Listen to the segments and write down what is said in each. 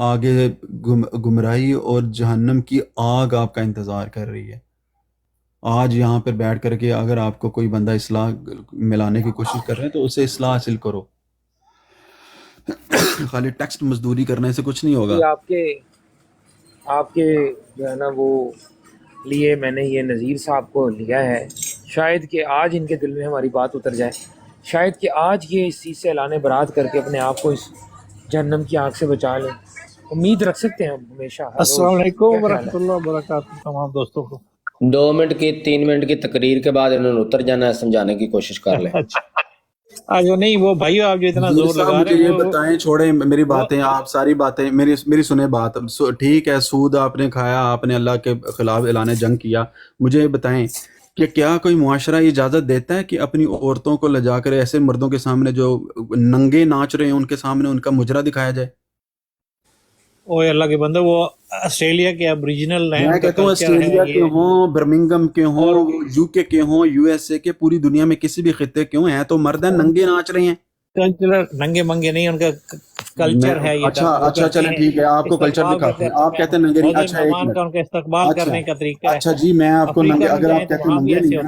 آگے گمراہی اور جہنم کی آگ آپ کا انتظار کر رہی ہے. آج یہاں پر بیٹھ کر کے اگر آپ کو کوئی بندہ اصلاح ملانے کی کوشش کر رہے ہیں تو اسے اصلاح حاصل کرو. خالی ٹیکسٹ مزدوری کرنے سے کچھ نہیں ہوگا. آپ کے جو ہے نا وہ لیے میں نے یہ نذیر صاحب کو لیا ہے، شاید کہ آج ان کے دل میں ہماری بات اتر جائے، شاید کہ آج یہ اس چیز سے اعلان برات کر کے اپنے آپ کو اس جہنم کی آنکھ سے بچا لیں. امید رکھ سکتے ہیں ہم ہمیشہ ہر روز. السلام علیکم ورحمۃ اللہ وبرکاتہ تمام دوستوں کو. 2 منٹ کی 3 منٹ کی تقریر کے بعد انہوں نے اتر جانا ہے، سمجھانے کی کوشش کر لیں. آج نہیں وہ بھائیو آپ جو اتنا زور لگا رہے ہیں، ہیں یہ بتائیں، چھوڑیں میری باتیں، آپ ساری باتیں میری سنیں بات. ٹھیک ہے، سود آپ نے کھایا، آپ نے اللہ کے خلاف اعلان جنگ کیا. مجھے بتائیں کہ کیا کوئی معاشرہ اجازت دیتا ہے کہ اپنی عورتوں کو لے جا کر ایسے مردوں کے سامنے جو ننگے ناچ رہے ہیں ان کے سامنے ان کا مجرا دکھایا جائے؟ اوے اللہ کے بندے، وہ آسٹریلیا کے ابریجنل ہیں. میں کہتا ہوں آسٹریلیا کے ہوں، برمنگم کے ہوں، یو کے ہوں، یو ایس اے کے، پوری دنیا میں کسی بھی خطے کے ہوں، ہیں تو مرد ہیں ننگے ناچ رہے ہیں. کلچر ننگے منگے نہیں، ان کا کلچر ہے یہ. اچھا چلیں ٹھیک ہے، آپ کو کلچر دکھاتے ہیں. آپ کہتے ہیں ننگے نہیں. اچھا ایک منٹ، ان کا استقبال کرنے کا طریقہ ہے. اچھا جی، میں آپ کو ننگے، اگر آپ کہتے ہیں ننگے نہیں ہیں،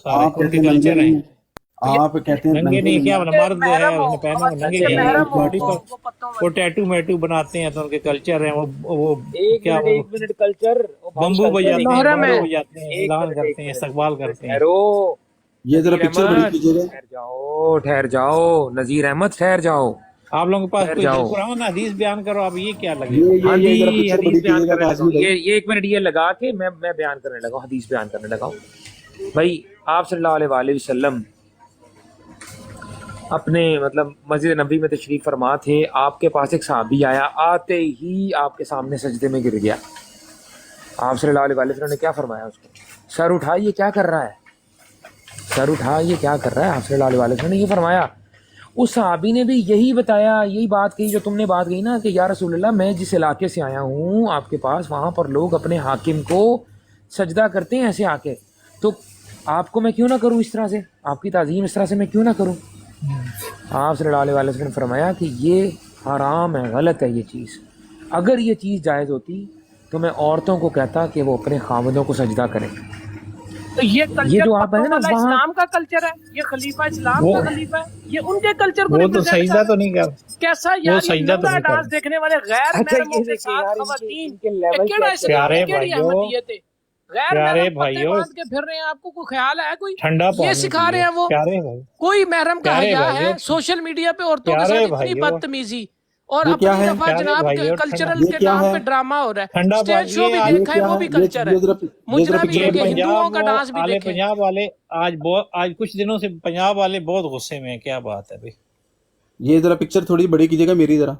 آپ کہتے ہیں ننگے نہیں ہیں، آپ کہتے ہیں ننگے نہیں، کیا مرد ہے انہیں پہنا ننگے باڈی پر وہ ٹیٹو میٹو بناتے ہیں تو ان کے کلچر ہیں. وہ کیا ایک منٹ کلچر بمبو بجاتے ہیں، اعلان کرتے ہیں، استقبال کرتے ہیں. یہ ذرا پکچر بڑی کیجیے گا. ٹھہر جاؤ نذیر احمد، ٹھہر جاؤ. آپ لوگوں کے پاس کوئی قرآن حدیث بیان کرو. آپ یہ کیا لگے؟ حدیث بیان کرنے لگا. یہ 1 منٹ یہ لگا کے میں بیان کرنے لگا، حدیث بیان کرنے لگا. بھائی آپ صلی اللہ علیہ وآلہ وسلم اپنے مطلب مسجد نبی میں تشریف فرما تھے. آپ کے پاس ایک صحابی آیا، آتے ہی آپ کے سامنے سجدے میں گر گیا. آپ صلی اللہ علیہ وآلہ وسلم نے کیا فرمایا اس کو؟ سر اٹھا، یہ کیا کر رہا ہے؟ سر اٹھا، یہ کیا کر رہا ہے؟ آپ صلی اللہ علیہ وآلہ وسلم نے یہ فرمایا. اس صحابی نے بھی یہی بتایا، یہی بات کہی جو تم نے بات کہی نا کہ یا رسول اللہ، میں جس علاقے سے آیا ہوں آپ کے پاس، وہاں پر لوگ اپنے حاکم کو سجدہ کرتے ہیں ایسے آ کے، تو آپ کو میں کیوں نہ کروں اس طرح سے، آپ کی تعظیم اس طرح سے میں کیوں نہ کروں؟ آپ صلی اللہ علیہ وآلہ وسلم نے فرمایا کہ یہ حرام ہے، غلط ہے یہ چیز. اگر یہ چیز جائز ہوتی تو میں عورتوں کو کہتا کہ وہ اپنے خاوندوں کو سجدہ کریں. تو یہ جو آپ ہے نا اسلام کا کلچر ہے، یہ خلیفہ اسلام کا خلیفہ ہے، یہ ان کے کلچر کو وہ تو سجدہ تو نہیں کر کیسا یار ننگا ڈانس دیکھنے والے غیر محرموں کے ساتھ خواتین پیارے بھائیوں باندھ کے پھر رہے ہیں. آپ کو کوئی خیال ہے کوئی یہ سکھا رہے ہیں وہ کوئی محرم کا حیا ہے؟ سوشل میڈیا پہ عورتوں کے ساتھ اتنی بدتمیزی اور اپنی دفعہ جناب کلچرل کے نام پہ ڈرامہ ہو رہا ہے. اسٹیج شو بھی دیکھا ہے، وہ بھی کلچر ہے. مجرا بھی ہے، ہندوؤں کا ڈانس بھی دیکھیں. پنجاب والے آج کچھ دنوں سے پنجاب والے بہت غصے میں ہیں. کیا بات ہے بھائی؟ یہ ذرا پکچر تھوڑی بڑی کیجیے گا میری ذرا.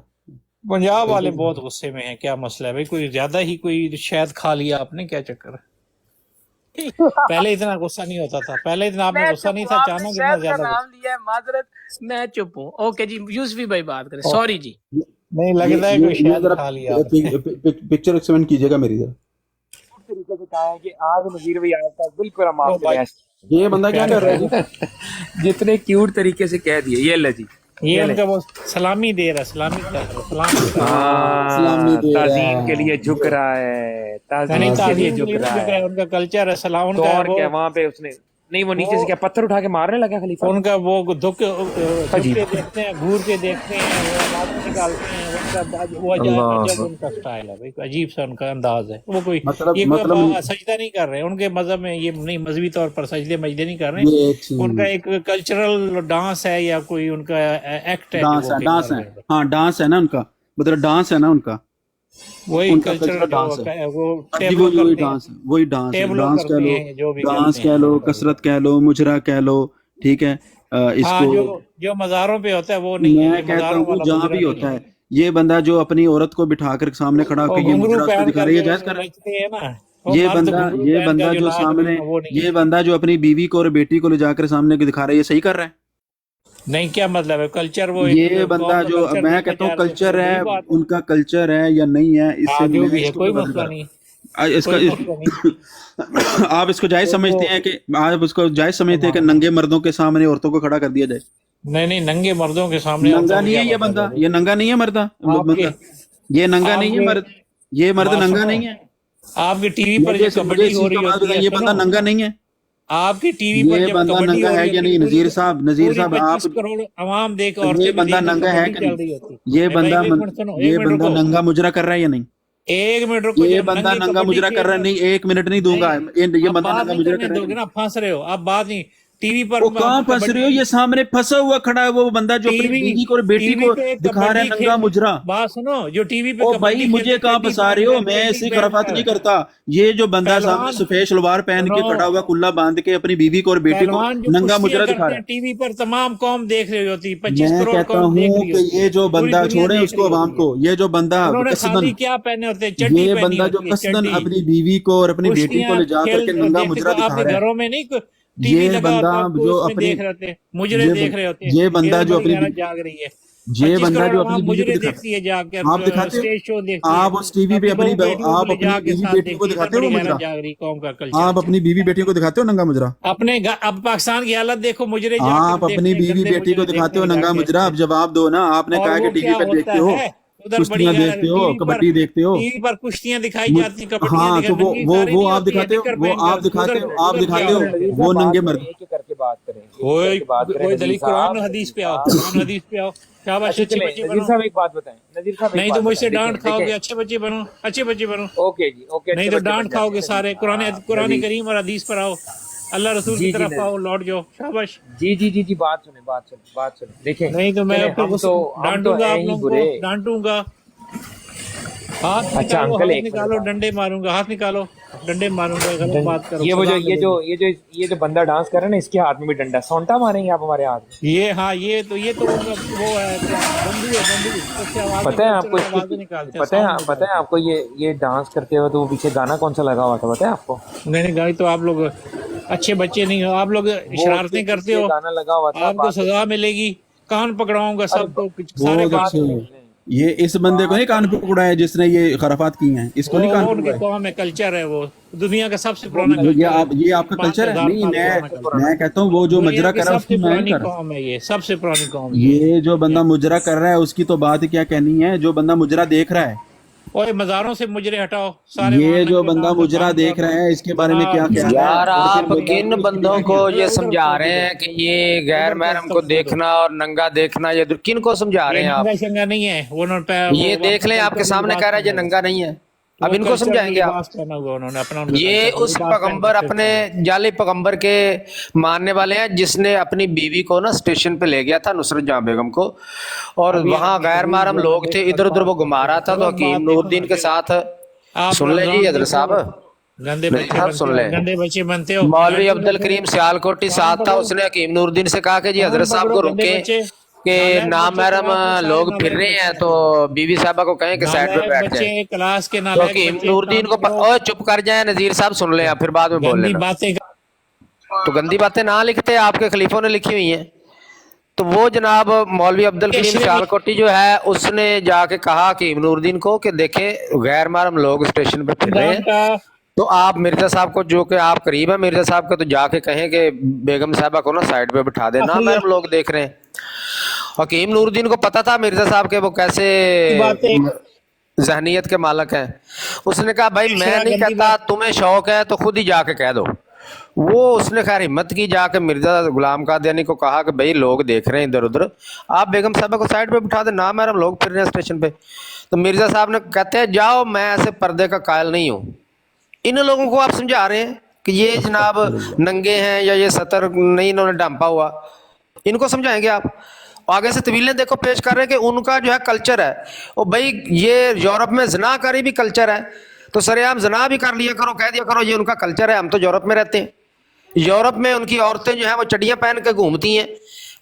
پنجاب والے بہت غصے میں ہیں. کیا مسئلہ ہے بھائی؟ کوئی زیادہ ہی کوئی شاید کھا لیا آپ نے؟ کیا چکر ہے؟ پہلے اتنا غصہ نہیں ہوتا تھا، پہلے اتنا آپ نے غصہ نہیں تھا، اچانک اتنا زیادہ نام لیا ہے. معذرت، میں چپ ہوں. اوکے جی، یوسفی بھائی بات کریں. سوری جی، نہیں لگتا ہے کوئی شاید کھا لیا. پکچر ایکسپینڈ کیجیے گا میری ذرا. طریقے سے کہا ہے کہ آج نذیر بھائی آپ کا بالکل ہم آپ کے یہ بندہ کیا کر رہا ہے؟ جتنے کیوٹ طریقے سے کہہ دیے. یہ اللہ جی، یہ ان کا وہ سلامی دے رہا ہے، سلامی تعظیم کے لیے جھک رہا ہے، تعظیم کے لیے جھک رہا ہے. ان کا کلچر ہے سلام کا. وہاں پہ اس نے نہیں، وہ نیچے سے کیا پتھر اٹھا کے مارنے لگا خلیفہ. ان کا وہ دھک کے دیکھتے ہیں، گھور کے دیکھتے ہیں، وہ نکالتے ہیں. وہ عجب ان کا سٹائل ہے، عجیب سا ان کا انداز ہے. وہ کوئی سجدہ نہیں کر رہے ان کے مذہب میں، یہ نہیں مذہبی طور پر سجدے مجدے نہیں کر رہے. ان کا ایک کلچرل ڈانس ہے یا کوئی ان کا ایکٹ ہے. ڈانس ہے، ہاں ڈانس ہے نا ان کا، مطلب ڈانس ہے نا ان کا، وہی کلچرل ڈانس ہے. وہی ڈانس کہہ لو، کثرت کہہ لو، مجرا کہہ لو، ٹھیک ہے. اس کو جو مزاروں پہ ہوتا ہے وہ نہیں. میں کہتا ہوں جہاں بھی ہوتا ہے، یہ بندہ جو اپنی عورت کو بٹھا کر سامنے کھڑا ہو کے یہ مجرا اس کو دکھا رہا ہے، یہ جائز کر رہا ہے. یہ بندہ جو سامنے، یہ بندہ جو اپنی بیوی کو اور بیٹی کو لے جا کر سامنے دکھا رہا ہے، یہ صحیح کر رہا ہے؟ نہیں. کیا مطلب ہے کلچر؟ وہ یہ بندہ جو میں کہتا ہوں کلچر ہے، ان کا کلچر ہے یا نہیں ہے، اس سے کوئی مسئلہ نہیں. آپ اس کو جائز سمجھتے ہیں کہ آپ اس کو جائز سمجھتے ہیں کہ ننگے مردوں کے سامنے عورتوں کو کھڑا کر دیا جائے؟ نہیں، ننگے مردوں کے سامنے ننگا نہیں ہے یہ بندہ، یہ ننگا نہیں ہے مردہ. یہ ننگا نہیں ہے مرد، یہ مرد ننگا نہیں ہے. آپ کی ٹی وی پر جب کبڈی ہو رہی ہوتی ہے، یہ بندہ ننگا نہیں ہے. آپ کی ٹی وی پر یہ جب بندہ کبڈی ننگا ہو ہے رہی یا نہیں؟ نذیر صاحب، نذیر صاحب آپ، 25 کروڑ عوام دیکھ، یہ عورتیں بندہ ننگا ہے کہ نہیں؟ یہ بندہ یہ بندہ ننگا مجرا کر رہا ہے یا نہیں؟ ایک منٹ رکو، یہ جب بندہ ننگے ننگا کبڈی مجرا کر رہا ہے. نہیں، 1 منٹ نہیں دوں گا. یہ اب بندہ بات ننگا نہیں مجرا کرنے کر رہا دو ہے. گے نا، پھنس رہے ہو آپ. بات نہیں، ٹی وی پر وہ کہاں پھنس رہے ہو؟ یہ سامنے پھنسا ہوا کھڑا ہے وہ بندہ جو اپنی بیوی کو اور بیٹی کو دکھا رہا ہے ننگا مجرا. بات سنو، جو ٹی وی پہ او بھائی کبڈی مجھے کہاں پھنسا رہے ہو؟ میں ایسی خرافات نہیں کرتا. یہ جو بندہ سامنے سفید شلوار پہن کے کھڑا ہوا کلا باندھ کے اپنی بیوی کو اور بیٹی کو پہلوان جو ننگا کشتیاں مجرا دکھا کرتے رہا ہیں ہے. ٹی وی پر تمام قوم دیکھ رہی ہوتی، 25 میں کروڑ کہتا قوم دیکھ ہوں رہی کہ ہوتی، یہ جو پوری بندہ، دنیا چھوڑیں دیکھ اس کو رہی عوام ہوتی ہے. کو، یہ جو بندہ انہوں نے قصدن، خالی کیا پہنے ہوتے، چڈی یہ پہنی بندہ جو ہوتی ہے، قصدن چڈی. اپنی بیوی کو اور اپنی بیٹی کو لے جا کر کے ننگا دیکھتے مجرا کو آپ دکھا کے رہا ہے. گھروں میں نہیں ٹی وی یہ لگا بندہ ہوتا، آپ کو جو اس میں اپنی دیکھ رہے ہوتے، مجرے دیکھ رہے ہوتے. یہ بندہ ادھر جو بڑی اپنی غیرت جاگ رہی ہے. یہ 25 بندہ کروڑ جو اپنی عوام بیوی کو مجرے دکھاتا دیکھتی ہے جا کے، ہے، آپ دکھاتے ہو؟ اسٹیج شو دیکھتی ہے، آپ اس ٹی وی پہ اپنی بہو بیٹیوں کو آپ لے اپنی جا کے بیوی ساتھ بیٹیوں کو دیکھتی ہے. دکھاتے ادھر ہو وہ بڑی مجرا؟ غیرت جاگ رہی قوم کا کلچر. آپ اپنی بیوی بیٹیوں کو دکھاتے ہو ننگا مجرا؟ اب پاکستان کی حالت دیکھو، مجرے جا آپ کر اپنی دیکھتے ہیں، بیوی گندے بیٹی کو مجرے دکھاتے دیکھنے ہو لگا ننگا کے اس مجرا؟ میں. اب جواب دو نا. آپ نے اور کہا کہ وہ ٹی وی کیا پہ دیکھتے ہوتا ہو، ہے ادھر بڑی کشتیاں غیرت، دیکھتے ہو، کبڈی دیکھتے ہو. ٹی وی پر کشتیاں دکھائی جاتی، کبڈیاں ہاں دکھائی، تو ننگی ساری وہ نہیں آپ ہوتی ہے دکھاتے ہو، نکر وہ پہن آپ کر. دکھاتے ہو، آپ ادھر کیا دکھاتے ہو ہوتا ہے؟ نذیر وہ صاحب ننگے بات کریں، مرد. ایک ایک کر کے بات کریں، ایک ایک کر کے بات کریں. نذیر دلیل قرآن صاحب، و نذیر حدیث پہ آؤ، صاحب، قرآن و حدیث پہ آؤ. شاباش، اچھا اچھے چلیں بچے نذیر بنو. صاحب ایک بات بتائیں، نذیر صاحب ایک نہیں تو بات مجھ سے بتائیں، دیکھیں ڈانٹ کھاؤ دیکھیں. گے، اچھے بچے بنو، اچھے بچے بنو. اوکے جی، اوکے، نہیں اچھے تو بچے بن ڈانٹ کھاؤ جاتے گے ہیں سارے. نذیر. ہاں قرآن نذیر، کریم اور حدیث پر آؤ، اللہ رسول کی جی جی طرف آؤ، لوٹ جاؤ. شاباش. جی جی جی جی، بات سنیں، بات سنیں، بات سنیں. دیکھیں نہیں تو میں چلیں، پھر ہم تو ڈانٹوں گا ہیں آپ ہی لوگوں برے. کو، ڈانٹوں گا. ہاتھ اچھا نکالو، انکل ہاتھ ایک منٹ نکالو، بات. ڈنڈے ماروں گا. ہاتھ نکالو، ڈنڈے ماروں گا. غلط بات کرو، یہ وہ جو سزا یہ ملے جو گی. یہ جو یہ جو بندہ ڈانس کر رہا ہے نا، اس کے ہاتھ میں بھی ڈنڈا. سونٹا ماریں گے آپ ہمارے ہاتھ میں؟ یہ ہاں، یہ تو وہ ہے کیا، بندو ہے، بندو. اس سے آوازیں، پتہ ہے آپ کو کلچرل اس کے آوازیں نکالتے ہیں، پتہ ساؤنڈ ہے پتہ ہے نکالتے ہیں. آپ کو یہ ڈانس کرتے ہوئے تو وہ پیچھے گانا کون سا لگا ہوا تھا پتہ ہے آپ کو؟ نہیں نہیں گاڑی تو آپ لوگ اچھے بچے نہیں ہو، آپ لوگ وہ اس کے شرارتیں کرتے پیچھے ہو. گانا لگا ہوا تھا. آپ کو بات سزا ملے گی، کان پکڑاؤں گا ارے سب کو، سارے بہت کان بات اچھے سنیں ہیں. پکڑاؤں گا. یہ اس بندے کو نہیں بات کان پہ پکڑا ہے جس نے یہ خرافات کی ہیں، اس کو نہیں کان وہ پہ ان کی پکڑا ہے. قوم ہے، کلچر ہے. وہ دنیا کا سب سے وہ پرانا کلچر ہے. یہ آپ کا کلچر ہے؟ 5000 نہیں، سال میں پرانا کلچر. میں کہتا ہوں وہ جو دنیا مجرا کی کر رہا ہے سب اس کی سے میں نہیں پرانی کر رہا. قوم ہے، یہ سب سے پرانی قوم یہ یہ جو دنیا بندہ کی. مجرا کر رہا ہے اس کی تو بات کیا کہنی ہے. جو بندہ مجرا دیکھ رہا ہے، اور مزاروں سے مجرے ہٹاؤ سارے، وہاں یہ جو ننگے بندہ نام سے مجرا کام دیکھ کرو رہا ہے، اس کے بارے میں کیا جناب. خیال ہے؟ یار اور پھر آپ بندہ کن اس کی بندوں بیٹی کو ہے. یہ ادھر سمجھا کھود رہے دو، ہیں کہ یہ غیر ادھر محرم کو کھود دو. دیکھنا اور ننگا دیکھنا، یہ کن کو سمجھا رہے یہ ہیں آپ؟ ننگا شنگا نہیں ہے، وہ یہ وہ دیکھ اپنا لیں، آپ کے کلچر سامنے لباس کہہ رہا ہے پہنا یہ ہوا ننگا نہیں ہے. ہے، اب وہ ان کو کلچر سمجھائیں گے آپ؟ لباس پہنا ہوا انہوں نے اپنا، ان کا یہ کلچر اس لباس پہن کے پیغمبر، اپنے پھرتے ہیں. جعلی پیغمبر کے ماننے والے ہیں، جس نے اپنی بیوی کو نا اسٹیشن پہ لے گیا تھا، نصرت جہاں بیگم کو، اور ابھی آپ وہاں نے غیر حدیث محرم بولا، لوگ تھے، دیکھو ادھر ادھر وہ الفاظ گھما رہا تھا. تو غلط حکیم بات نور دیکھو نا. الدین کے ساتھ آپ سن لیں جی رمضان حضرت دیکھو، صاحب، گندے نجی بچے صاحب بنتے سن ہو، لیں. گندے بچے بنتے ہو. مولوی ڈانٹوں عبد گا پھر، الکریم سیالکوٹی کان ساتھ تھا، پکڑو، اس نے حکیم نور الدین سے کہا کہ جی کان حضرت صاحب پکڑو، کو گندے روکیں بچے. کہ نالائق بچے نامحرم کلاس میں، سارے لوگ پھر نالائق رہے ہیں، بچے تو ہیں. بیوی صاحبہ کو کہیں کہ سائڈ پہ نالائق بیٹھ جائیں. بچے، کلاس کے تو نالائق حکیم بچے، نور کان الدین کو پکڑو. چپ کر جائیں نذیر صاحب، سن لیں آپ، پھر بعد میں بول گندی لینا. باتیں تو گندی باتیں نہ لکھتے، آپ کے خلیفوں نے لکھی ہوئی ہیں. تو وہ جناب مولوی عبد الکریم سیالکوٹی جو ہے، اس نے جا کے کہا کہ حکیم نور الدین کو کہ دیکھیں غیر محرم لوگ اسٹیشن پہ پھر رہے ہیں، ڈانٹا. تو آپ مرزا صاحب کو، جو کہ آپ قریب ہیں مرزا صاحب کے، تو جا کے کہیں کہ بیگم صاحبہ کو نا سائڈ پہ بٹھا دے، نہ محرم لوگ دیکھ رہے ہیں. حکیم نور الدین کو پتہ تھا مرزا صاحب کے وہ کیسے باتیں، ذہنیت کے مالک ہیں. اس نے کہا بھائی میں شرح نہیں گندی کہتا، بات. تمہیں شوق ہے تو خود ہی جا کے کہہ دو. وہ اس نے خیر ہمت کی، جا کے مرزا غلام قادیانی کو کہا کہ بھائی لوگ دیکھ رہے ہیں ادھر ادھر، آپ بیگم صاحبہ کو سائڈ پہ بٹھا دیں، نہ محرم لوگ پھر رہے ہیں اسٹیشن پہ. تو مرزا صاحب نے کہتے ہیں جاؤ، میں ایسے پردے کا قائل نہیں ہوں. ان لوگوں کو آپ سمجھا رہے ہیں کہ یہ جناب استغفر اللہ. ننگے ہیں یا یہ سطر نہیں انہوں نے ڈھانپا ہوا، ان کو سمجھائیں گے آپ؟ آگے سے طویلیں دیکھو پیش کر رہے ہیں کہ ان کا جو ہے کلچر ہے. اور بھائی یہ یورپ میں زنا کاری بھی کلچر ہے، تو سر عام زنا بھی کر لیا کرو، کہہ دیا کرو یہ ان کا کلچر ہے، ہم تو یورپ میں رہتے ہیں. یورپ میں ان کی عورتیں جو ہیں وہ چڈیاں پہن کے گھومتی ہیں.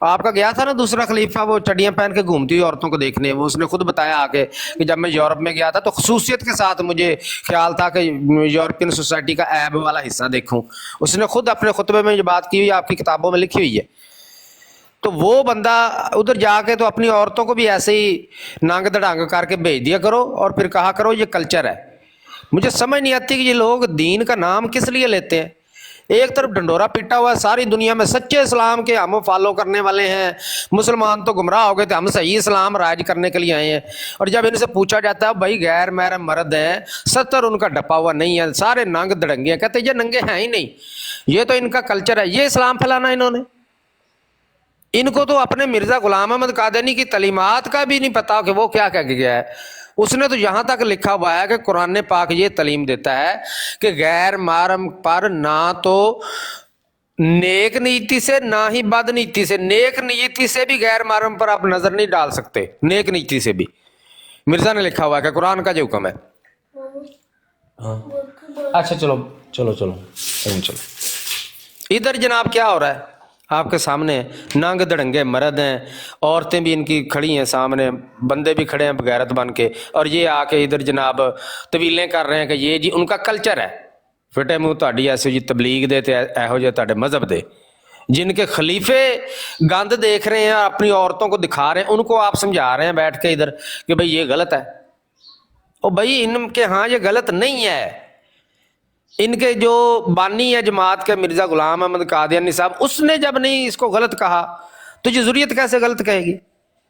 آپ کا گیا تھا نا دوسرا خلیفہ، وہ چڈیاں پہن کے گھومتی ہوئی عورتوں کو دیکھنے، وہ اس نے خود بتایا آ کے کہ جب میں یورپ میں گیا تھا تو خصوصیت کے ساتھ مجھے خیال تھا کہ یورپین سوسائٹی کا عیب والا حصہ دیکھوں. اس نے خود اپنے خطبے میں یہ بات کی ہوئی، آپ کی کتابوں میں لکھی ہوئی ہے. تو وہ بندہ ادھر جا کے تو اپنی عورتوں کو بھی ایسے ہی نانگ دڑانگ کر کے بھیج دیا کرو، اور پھر کہا کرو یہ کلچر ہے. مجھے سمجھ نہیں آتی کہ یہ لوگ دین کا نام کس لیے لیتے ہیں. ایک طرف ڈنڈورا پیٹا ہوا ہے ساری دنیا میں سچے اسلام کے ہم فالو کرنے والے ہیں، مسلمان تو گمراہ ہو گئے تھے، ہم صحیح اسلام رائج کرنے کے لیے آئے ہیں، اور جب ان سے پوچھا جاتا ہے بھائی غیر محرم مرد ہیں، 70 ان کا ڈپا ہوا نہیں ہے، سارے ننگ دڑنگے ہیں، کہتے ہیں یہ ننگے ہیں ہی نہیں، یہ تو ان کا کلچر ہے، یہ اسلام پھیلانا انہوں نے۔ ان کو تو اپنے مرزا غلام احمد قادیانی کی تعلیمات کا بھی نہیں پتا کہ وہ کیا کہہ کے گیا ہے۔ اس نے تو یہاں تک لکھا ہوا ہے کہ قرآن پاک یہ تعلیم دیتا ہے کہ غیر محرم پر نہ تو نیک نیتی سے نہ ہی بد نیتی سے، نیک نیتی سے بھی غیر محرم پر آپ نظر نہیں ڈال سکتے، نیک نیتی سے بھی مرزا نے لکھا ہوا ہے کہ قرآن کا جو حکم ہے۔ اچھا چلو چلو چلو چلو، ادھر جناب کیا ہو رہا ہے آپ کے سامنے؟ ننگ دڑنگے مرد ہیں، عورتیں بھی ان کی کھڑی ہیں سامنے، بندے بھی کھڑے ہیں بغیرت بن کے، اور یہ آ کے ادھر جناب طویلیں کر رہے ہیں کہ یہ جی ان کا کلچر ہے۔ فٹے منہ تہاڈی ایسے جی تبلیغ دے تے ایہو جے تہاڈے مذہب دے، جن کے خلیفے گند دیکھ رہے ہیں اپنی عورتوں کو دکھا رہے ہیں، ان کو آپ سمجھا رہے ہیں بیٹھ کے ادھر کہ بھئی یہ غلط ہے۔ او بھئی ان کے ہاں یہ غلط نہیں ہے، ان کے جو بانی ہے جماعت کے مرزا غلام احمد قادیانی صاحب، اس نے جب نہیں اس کو غلط کہا تو یہ ضروریت کیسے غلط کہے گی؟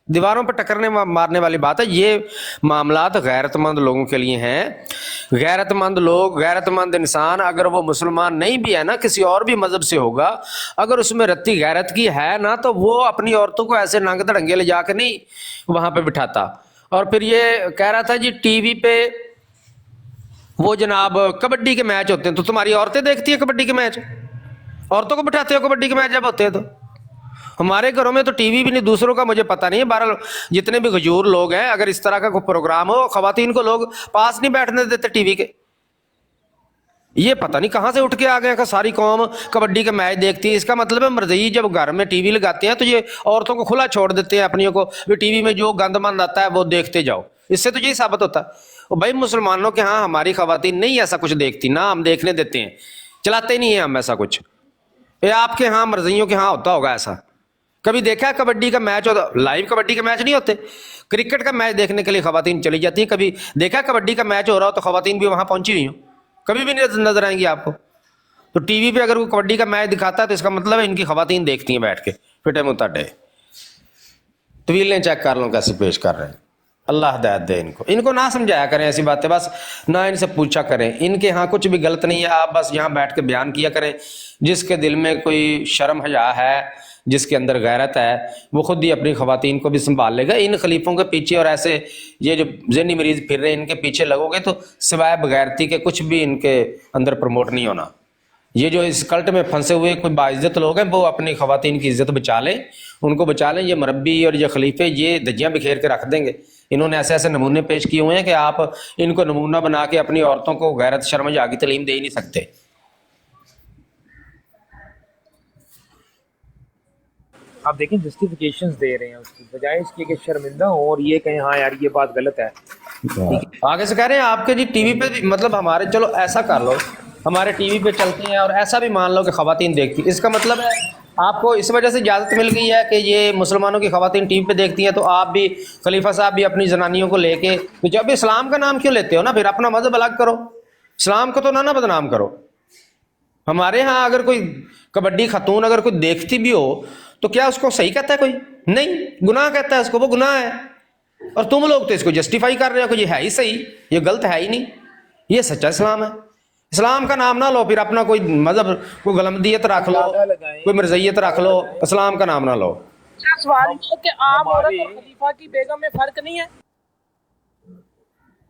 دیواروں پہ ٹکرنے مارنے والی بات ہے۔ یہ معاملات غیرت مند لوگوں کے لیے ہیں۔ غیرت مند لوگ، غیرت مند انسان اگر وہ مسلمان نہیں بھی ہے نا، کسی اور بھی مذہب سے ہوگا، اگر اس میں رتی غیرت کی ہے نا، تو وہ اپنی عورتوں کو ایسے ننگ دڑنگے لے جا کے نہیں وہاں پہ بٹھاتا۔ اور پھر یہ کہہ رہا تھا جی ٹی وی پہ وہ جناب کبڈی کے میچ ہوتے ہیں تو تمہاری عورتیں دیکھتی ہیں کبڈی کے میچ، عورتوں کو بٹھاتے ہو کبڈی کے میچ جب ہوتے ہیں تو؟ ہمارے گھروں میں تو ٹی وی بھی نہیں، دوسروں کا مجھے پتہ نہیں ہے، بہرحال جتنے بھی غیور لوگ ہیں اگر اس طرح کا کوئی پروگرام ہو، خواتین کو لوگ پاس نہیں بیٹھنے دیتے ٹی وی کے۔ یہ پتہ نہیں کہاں سے اٹھ کے آ گئے کہ ساری قوم کبڈی کا میچ دیکھتی ہے۔ اس کا مطلب ہے مرضی جب گھر میں ٹی وی لگاتے ہیں تو یہ عورتوں کو کھلا چھوڑ دیتے ہیں اپنیوں کو، ٹی وی میں جو گند مند آتا ہے وہ دیکھتے جاؤ۔ اس سے تو یہی ثابت ہوتا ہے بھائی مسلمانوں کے ہاں ہماری خواتین نہیں ایسا کچھ دیکھتی، نہ ہم دیکھنے دیتے ہیں، چلاتے ہی نہیں ہیں ہم ایسا کچھ۔ یہ آپ کے ہاں مرضیوں کے ہاں ہوتا ہوگا ایسا؟ کبھی دیکھا ہے کبڈی کا میچ ہوتا؟ لائیو کبڈی کے میچ نہیں ہوتے، کرکٹ کا میچ دیکھنے کے لیے خواتین چلی جاتی ہیں۔ کبھی دیکھا کبڈی کا میچ ہو رہا ہو تو خواتین بھی وہاں پہنچی ہوئی ہوں؟ کبھی بھی نہیں نظر آئیں گی آپ کو۔ تو ٹی وی پہ اگر کوئی کبڈی کا میچ دکھاتا ہے تو اس کا مطلب ہے ان کی خواتین دیکھتی ہیں بیٹھ کے پھٹے منہ تڈے۔ طویلیں چیک کر لو کیسے پیش کر رہے ہیں۔ اللہ ہدایت دے ان کو نہ سمجھایا کریں ایسی باتیں، بس نہ ان سے پوچھا کریں، ان کے ہاں کچھ بھی غلط نہیں ہے، آپ بس یہاں بیٹھ کے بیان کیا کریں۔ جس کے دل میں کوئی شرم حیا ہے، جس کے اندر غیرت ہے، وہ خود ہی اپنی خواتین کو بھی سنبھال لے گا۔ ان خلیفوں کے پیچھے اور ایسے یہ جو ذہنی مریض پھر رہے ہیں ان کے پیچھے لگو گے تو سوائے بغیرتی کے کچھ بھی ان کے اندر پروموٹ نہیں ہونا۔ یہ جو اس کلٹ میں پھنسے ہوئے کوئی باعزت لوگ ہیں وہ اپنی خواتین کی عزت بچا لیں، ان کو بچا لیں۔ یہ مربی اور یہ خلیفے یہ دھجیاں بکھیر کے رکھ دیں گے۔ انہوں نے ایسے ایسے نمونے پیش کیے ہوئے ہیں کہ آپ ان کو نمونہ بنا کے اپنی عورتوں کو غیرت شرم حیا کی تعلیم دے ہی نہیں سکتے۔ آپ دیکھیں جسٹیفیکیشنز دے رہے ہیں اس کی بجائے اس کی کہ شرمندہ ہوں اور یہ کہیں ہاں یار یہ بات غلط ہے۔ آگے سے کہہ رہے ہیں آپ کے جی ٹی وی پہ مطلب ہمارے، چلو ایسا کر لو ہمارے ٹی وی پہ چلتے ہیں اور ایسا بھی مان لو کہ خواتین دیکھتی، اس کا مطلب ہے آپ کو اس وجہ سے اجازت مل گئی ہے کہ یہ مسلمانوں کی خواتین ٹی وی پہ دیکھتی ہیں، تو آپ بھی خلیفہ صاحب بھی اپنی زنانیوں کو لے کے، تو جب اسلام کا نام کیوں لیتے ہو نا، پھر اپنا مذہب الگ کرو، اسلام کو تو نہ بدنام کرو۔ ہمارے ہاں اگر کوئی کبڈی خاتون اگر کوئی دیکھتی بھی ہو تو کیا اس کو صحیح کہتا ہے کوئی؟ نہیں، گناہ کہتا ہے اس کو، وہ گناہ ہے، اور تم لوگ تو اس کو جسٹیفائی کر رہے ہو کہ یہ ہے ہی صحیح، یہ غلط ہے ہی نہیں۔ یہ سچا اسلام ہے۔ اسلام کا نام نہ لو، پھر اپنا کوئی مذہب، کوئی غلمدیت رکھ لو، کوئی مرزیت رکھ لو، اسلام کا نام نہ لو۔ سوال یہ کہ عام عورت اور خلیفہ کی بیگم میں فرق نہیں ہے؟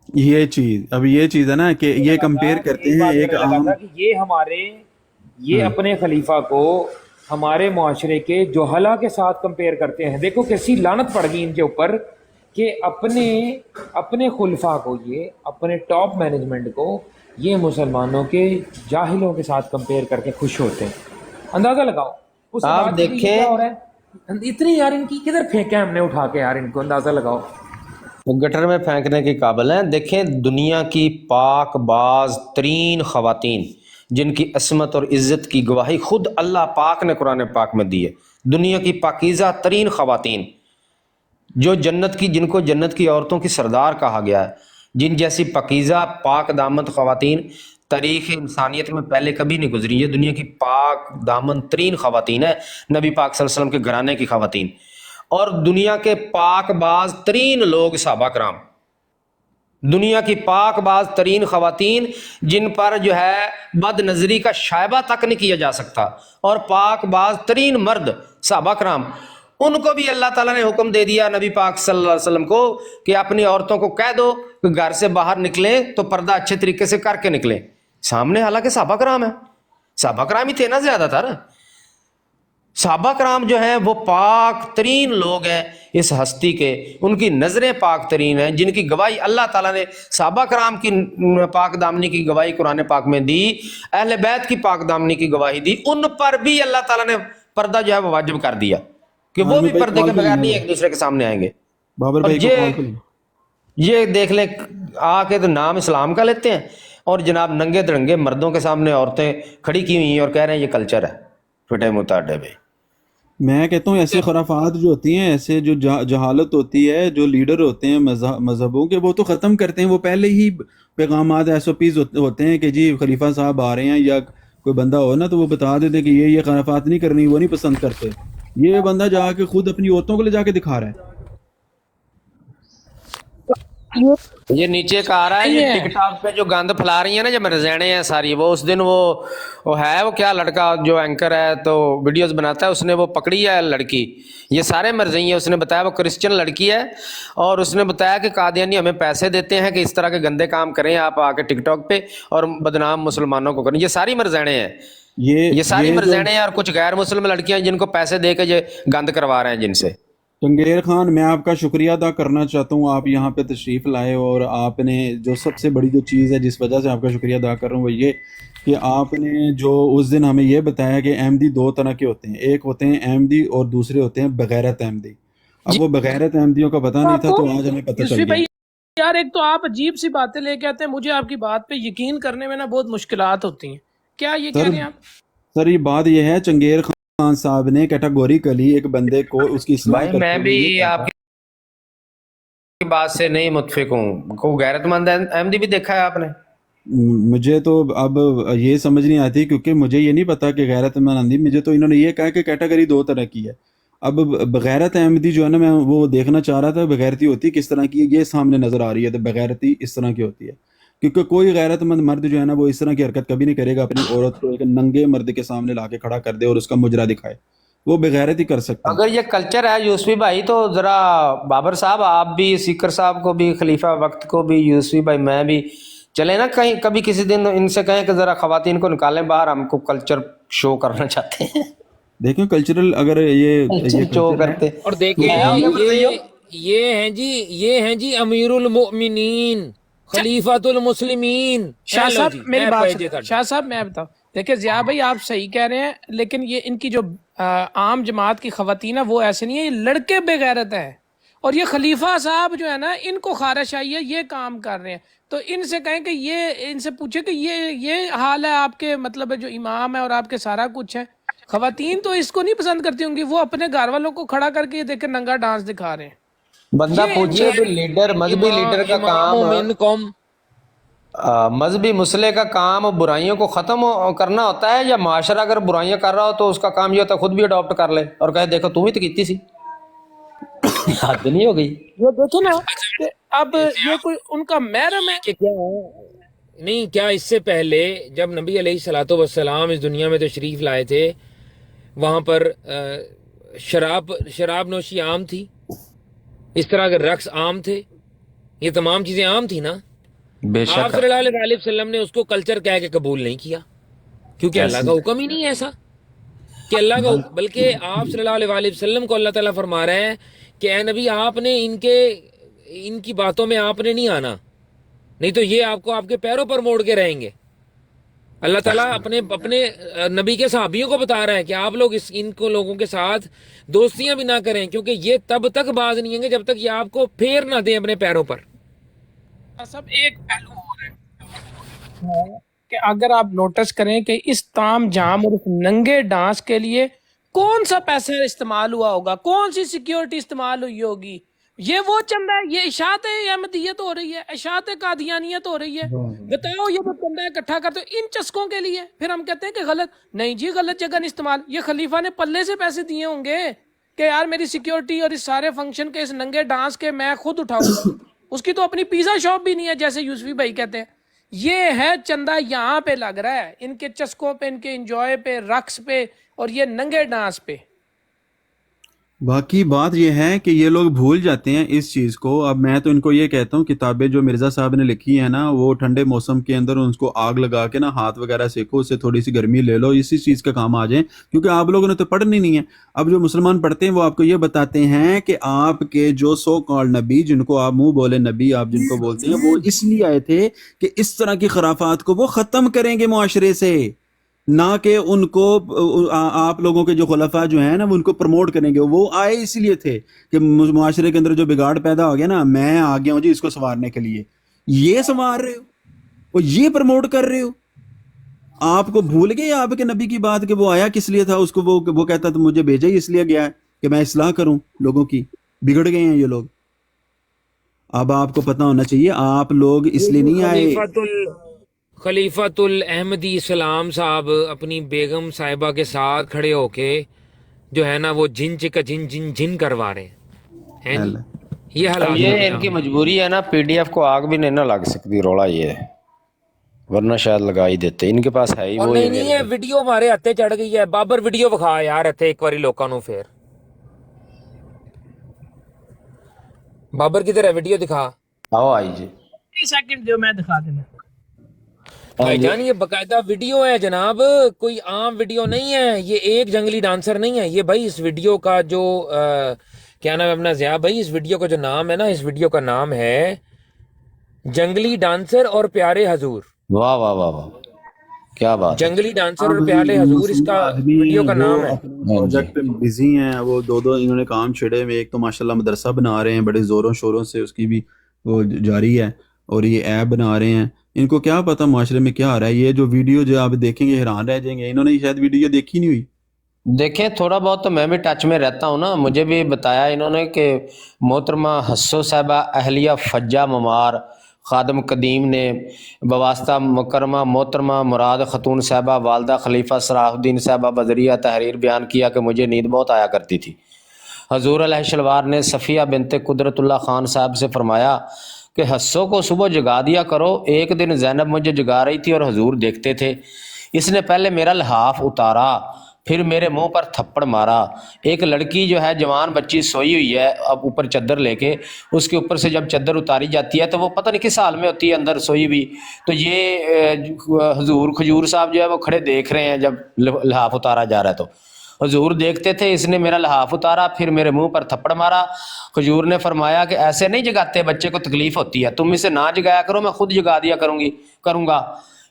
یہ چیز اب یہ چیز ہے نا کہ یہ کمپیئر کرتے ہیں ایک عام، یہ ہمارے یہ اپنے خلیفہ کو ہمارے معاشرے کے جوہلا کے ساتھ کمپیئر کرتے ہیں۔ دیکھو کیسی لعنت پڑ گئی ان کے اوپر کہ اپنے خلفاء کو، یہ اپنے ٹاپ مینجمنٹ کو یہ مسلمانوں کے جاہلوں کے ساتھ کمپیئر کر کے خوش ہوتے ہیں۔ اندازہ لگاؤ اس آپ دیکھیں کیا ہو رہا ہے، اتنی یار ان کی کدھر پھینکے ہم نے اٹھا کے، یار ان کو اندازہ لگاؤ، گٹر میں پھینکنے کے قابل ہیں۔ دیکھیں دنیا کی پاک باز ترین خواتین جن کی عصمت اور عزت کی گواہی خود اللہ پاک نے قرآن پاک میں دی ہے، دنیا کی پاکیزہ ترین خواتین جو جن کو جنت کی عورتوں کی سردار کہا گیا ہے، جن جیسی پاکیزہ پاک دامت خواتین تاریخ انسانیت میں پہلے کبھی نہیں گزری. یہ دنیا کی پاک دامن ترین خواتین ہیں, نبی پاک صلی اللہ علیہ وسلم کے گھرانے کی خواتین, اور دنیا کے پاک باز ترین لوگ صحابہ کرام, دنیا کی پاک باز ترین خواتین جن پر جو ہے بد نظری کا شائبہ تک نہیں کیا جا سکتا, اور پاک باز ترین مرد صحابہ کرام, ان کو بھی اللہ تعالیٰ نے حکم دے دیا نبی پاک صلی اللہ علیہ وسلم کو کہ اپنی عورتوں کو کہہ دو کہ گھر سے باہر نکلیں تو پردہ اچھے طریقے سے کر کے نکلیں. سامنے حالانکہ صحابہ کرام ہیں, صحابہ کرام ہی تھے نا زیادہ تر. صحابہ کرام جو ہیں وہ پاک ترین لوگ ہیں اس ہستی کے, ان کی نظریں پاک ترین ہیں, جن کی گواہی اللہ تعالیٰ نے صحابہ کرام کی پاک دامنی کی گواہی قرآن پاک میں دی, اہل بیت کی پاک دامنی کی گواہی دی, ان پر بھی اللہ تعالیٰ نے پردہ جو ہے وہ واجب کر دیا کہ وہ بھی پردے کے بغیر نہیں ایک دوسرے کے سامنے آئیں گے. بابر بھائی یہ دیکھ لیں آ کے تو نام اسلام کا لیتے ہیں, اور جناب ننگے درنگے مردوں کے سامنے عورتیں کھڑی کی ہوئی ہیں اور کہہ رہے ہیں یہ کلچر ہے. فٹے متاڈے میں میں کہتا ہوں ایسے خرافات جو ہوتی ہیں, ایسے جو جہالت ہوتی ہے, جو لیڈر ہوتے ہیں مذہبوں کے, وہ تو ختم کرتے ہیں. وہ پہلے ہی پیغامات SOPs ہوتے ہیں کہ جی خلیفہ صاحب آ رہے ہیں, یا کوئی بندہ ہو نا تو وہ بتا دیتے کہ یہ خرافات نہیں کرنی, وہ نہیں پسند کرتے. یہ بندہ جا کے خود اپنی عورتوں کو لے جا کے دکھا رہا ہے. یہ نیچے کا آ رہا ہے, یہ ٹک ٹاک پہ جو گند پھیلا رہی ہیں نا, جو مرزینے ہیں ساری, وہ اس دن وہ ہے وہ کیا لڑکا جو اینکر ہے تو ویڈیوز بناتا ہے, اس نے وہ پکڑی ہے لڑکی, یہ سارے مرزئی ہیں. اس نے بتایا وہ کرسچن لڑکی ہے, اور اس نے بتایا کہ قادیانی ہمیں پیسے دیتے ہیں کہ اس طرح کے گندے کام کریں آپ آ کے ٹک ٹاک پہ اور بدنام مسلمانوں کو کریں. یہ ساری مرزینے ہیں, یہ ساری مرزینے ہیں, اور کچھ غیر مسلم لڑکیاں جن کو پیسے دے کے یہ گند کروا رہے ہیں جن سے. چنگیر خان, میں آپ کا شکریہ ادا کرنا چاہتا ہوں, آپ یہاں پہ تشریف لائے, اور آپ نے جو سب سے بڑی جو چیز ہے جس وجہ سے آپ کا شکریہ ادا کر رہا ہوں وہ یہ کہ آپ نے جو اس دن ہمیں یہ بتایا کہ احمدی دو طرح کے ہوتے ہیں, ایک ہوتے ہیں احمدی اور دوسرے ہوتے ہیں بغیرت احمدی. اب وہ بغیرت احمدیوں کا پتہ نہیں تھا, تو آج ہمیں پتہ چل گیا. یار ایک تو آپ عجیب سی باتیں لے کے آتے ہیں, مجھے آپ کی بات پہ یقین کرنے میں نا بہت مشکلات ہوتی ہیں. کیا یہ کہہ رہے ہیں آپ؟ سر یہ بات یہ ہے, چنگیر خان صاحب نے کیٹاگوریکلی ایک بندے کو اس کی اصلاح بھائی میں بھی آپ کی بات سے نہیں متفق ہوں. کو غیرت مند احمدی بھی دیکھا ہے آپ نے؟ مجھے تو اب یہ سمجھ نہیں آتی, کیونکہ مجھے یہ نہیں پتا کہ غیرت مندی, مجھے تو انہوں نے یہ کہا کہ کیٹاگری دو طرح کی ہے. اب بغیرت احمدی جو ہے نا, میں وہ دیکھنا چاہ رہا تھا بغیرتی ہوتی کس طرح کی ہے, یہ سامنے نظر آ رہی ہے. تو بغیرتی اس طرح کی ہوتی ہے, کیونکہ کوئی غیرت مند مرد جو ہے نا وہ اس طرح کی حرکت کبھی نہیں کرے گا, اپنی عورت کو ایک ننگے مرد کے سامنے لا کے کھڑا کر دے اور اس کا مجرا دکھائے, وہ بغیرت ہی کر سکتا ہے. اگر یہ کلچر ہے یوسفی بھائی, تو ذرا بابر صاحب آپ بھی, سیکر صاحب کو بھی, خلیفہ وقت کو بھی, یوسفی بھائی میں بھی چلے نا کہیں کبھی کسی دن ان سے کہیں کہ ذرا خواتین کو نکالیں باہر, ہم کو کلچر شو کرنا چاہتے ہیں. دیکھیں کلچرل اگر یہ شو کرتے, اور دیکھیں یہ ہیں جی امیر المؤمنین خلیفۃ المسلمین. شاہ صاحب میری بات, شاہ صاحب میں بتاؤں, دیکھیں ضیاء بھائی آپ صحیح کہہ رہے ہیں, لیکن یہ ان کی جو عام جماعت کی خواتین ہیں وہ ایسے نہیں ہے, یہ لڑکے بے غیرت ہیں. اور یہ خلیفہ صاحب جو ہے نا, ان کو خارش آئی ہے, یہ کام کر رہے ہیں. تو ان سے کہیں کہ یہ, ان سے پوچھے کہ یہ حال ہے آپ کے, مطلب جو امام ہے اور آپ کے سارا کچھ ہے. خواتین تو اس کو نہیں پسند کرتی ہوں گی, وہ اپنے گھر والوں کو کھڑا کر کے یہ دیکھ کے ننگا ڈانس دکھا رہے ہیں. بندہ پوچھئے کہ لیڈر, مذہبی لیڈر کا کام, مذہبی مسئلے کا کام برائیوں کو ختم کرنا ہوتا ہے, یا معاشرہ اگر برائیاں کر رہا ہو تو اس کا کام یہ ہوتا ہے خود بھی اڈاپٹ کر لے اور کہے دیکھو تم ہی تو کیتی سی, حد نہیں ہو گئی. وہ دیکھو نا, اب یہ کوئی ان کا محرم ہے کیا نہیں, کیا اس سے پہلے جب نبی علیہ الصلوۃ والسلام اس دنیا میں تشریف لائے تھے, وہاں پر شراب نوشی عام تھی, اس طرح کے رقص عام تھے, یہ تمام چیزیں عام تھی نا. آپ صلی اللہ علیہ وسلم نے اس کو کلچر کہہ کے قبول نہیں کیا, کیونکہ اللہ کا حکم ہی نہیں ہے ایسا کہ اللہ کا, بلکہ آپ صلی اللہ علیہ وسلم کو اللہ تعالیٰ فرما رہے ہیں کہ اے نبی آپ نے ان کی باتوں میں آپ نے نہیں آنا, نہیں تو یہ آپ کو آپ کے پیروں پر موڑ کے رہیں گے. اللہ تعالیٰ اپنے نبی کے صحابیوں کو بتا رہا ہے کہ آپ لوگ ان کو لوگوں کے ساتھ دوستیاں بھی نہ کریں, کیونکہ یہ تب تک باز نہیں ہیں گے جب تک یہ آپ کو پھیر نہ دیں اپنے پیروں پر. سب ایک پہلو ہو رہا ہے کہ اگر آپ نوٹس کریں کہ اس تام جام اور اس ننگے ڈانس کے لیے کون سا پیسہ استعمال ہوا ہوگا, کون سی سیکیورٹی استعمال ہوئی ہوگی, یہ وہ چندہ ہے، یہ اشاعت احمدیت ہو رہی ہے، اشاعت قادیانیت ہو رہی ہے. بتاؤ یہ وہ چندہ اکٹھا کرتے ہو ان چسکوں کے لیے، پھر ہم کہتے ہیں کہ غلط. نہیں جی، غلط جگہ نہیں استعمال. یہ خلیفہ نے پلے سے پیسے دیے ہوں گے کہ یار میری سیکیورٹی اور اس سارے فنکشن کے اس ننگے ڈانس کے میں خود اٹھاؤں گا. اس کی تو اپنی پیزا شاپ بھی نہیں ہے جیسے یوسفی بھائی کہتے ہیں. یہ ہے چندہ یہاں پہ لگ رہا ہے، ان کے چسکوں پہ، ان کے انجوائے پہ، رقص پہ اور یہ ننگے ڈانس پہ. باقی بات یہ ہے کہ یہ لوگ بھول جاتے ہیں اس چیز کو. اب میں تو ان کو یہ کہتا ہوں کتابیں جو مرزا صاحب نے لکھی ہیں نا، وہ ٹھنڈے موسم کے اندر ان کو آگ لگا کے نا ہاتھ وغیرہ سیکھو، اس سے تھوڑی سی گرمی لے لو، اسی چیز کا کام آ جائیں، کیونکہ آپ لوگوں نے تو پڑھنی نہیں ہے. اب جو مسلمان پڑھتے ہیں وہ آپ کو یہ بتاتے ہیں کہ آپ کے جو سو کال نبی، جن کو آپ منہ بولے نبی آپ جن کو بولتے ہیں، وہ اس لیے آئے تھے کہ اس طرح کی خرافات کو وہ ختم کریں گے معاشرے سے، نہ کہ ان کو آپ لوگوں کے جو خلفاء جو ہیں نا وہ ان کو پروموٹ کریں گے. وہ آئے اس لیے تھے کہ معاشرے کے اندر جو بگاڑ پیدا ہو گیا نا، میں آ گیا ہوں جی اس کو سنوارنے کے لیے. یہ سنوار رہے ہو اور یہ پروموٹ کر رہے ہو. آپ کو بھول گئے آپ کے نبی کی بات کہ وہ آیا کس لیے تھا؟ اس کو وہ کہتا تھا مجھے بھیجا ہی اس لیے گیا ہے کہ میں اصلاح کروں لوگوں کی. بگڑ گئے ہیں یہ لوگ. اب آپ کو پتہ ہونا چاہیے آپ لوگ اس لیے نہیں آئے. خلیفۃ الاحمدی اسلام صاحب اپنی بیگم صاحبہ کے ساتھ کھڑے ہو کے جو ہے نا وہ جن چکا جن جن جن کروا رہے ہیں جی. یہ حالات یہ ان کی مجبوری ہے نا، پی ڈی ایف کو آگ بھی نہیں نہ لگ سکتی، روڑا یہ ہے، ورنہ شاید لگا ہی دیتے. ان کے پاس ہے ہی اور وہ. نہیں ہے ویڈیو ہمارے ہاتھے چڑھ گئی ہے. بابر ویڈیو بکھا یار اتنے ایک باری لوکاں نو. پھر بابر کدھر ہے؟ ویڈیو دکھا. آؤ آئی جی. سیکنڈ جو میں دکھا دینا. بھائی جان یہ باقاعدہ ویڈیو ہے جناب، کوئی عام ویڈیو نہیں ہے. یہ ایک جنگلی ڈانسر نہیں ہے یہ بھائی. اس ویڈیو کا جو کیا نام ہے اپنا ضیاء بھائی، اس ویڈیو کا جو نام ہے نا، اس ویڈیو کا نام ہے جنگلی ڈانسر اور پیارے حضور. واہ واہ واہ واہ، کیا بات ہے. جنگلی ڈانسر اور پیارے حضور اس کا ویڈیو کا نام ہے. پروجیکٹ پہ بزی ہیں وہ، دو انہوں نے کام چھڑے ہوئے. ایک تو ماشاءاللہ مدرسہ بنا رہے ہیں بڑے زوروں شوروں سے، اس کی بھی وہ جاری ہے، اور یہ ایپ بنا رہے ہیں. ان کو کیا پتا معاشرے میں کیا آ رہا ہے. یہ جو ویڈیو جو آپ دیکھیں گے حیران رہ جائیں گے. انہوں نے شاید ویڈیو دیکھی نہیں ہوئی. دیکھیں تھوڑا بہت تو میں بھی ٹچ میں رہتا ہوں نا. مجھے بھی بتایا انہوں نے کہ محترمہ حسو صاحبہ اہلیہ فجہ ممار خادم قدیم نے بواسطہ مکرمہ محترمہ مراد خاتون صاحبہ والدہ خلیفہ صلاح الدین صاحبہ بذریعہ تحریر بیان کیا کہ مجھے نیند بہت آیا کرتی تھی. حضور علیہ شلوار نے صفیہ بنت قدرت اللہ خان صاحب سے فرمایا کہ حسو کو صبح جگا دیا کرو. ایک دن زینب مجھے جگا رہی تھی اور حضور دیکھتے تھے. اس نے پہلے میرا لحاف اتارا، پھر میرے منہ پر تھپڑ مارا. ایک لڑکی جو ہے جوان بچی سوئی ہوئی ہے اب اوپر چادر لے کے، اس کے اوپر سے جب چادر اتاری جاتی ہے تو وہ پتہ نہیں کس حال میں ہوتی ہے اندر سوئی ہوئی. تو یہ حضور کھجور صاحب جو ہے وہ کھڑے دیکھ رہے ہیں جب لحاف اتارا جا رہا ہے. تو حضور دیکھتے تھے، اس نے میرا لحاف اتارا پھر میرے منہ پر تھپڑ مارا. حضور نے فرمایا کہ ایسے نہیں جگاتے، بچے کو تکلیف ہوتی ہے، تم اسے نہ جگایا کرو، میں خود جگا دیا کروں گا.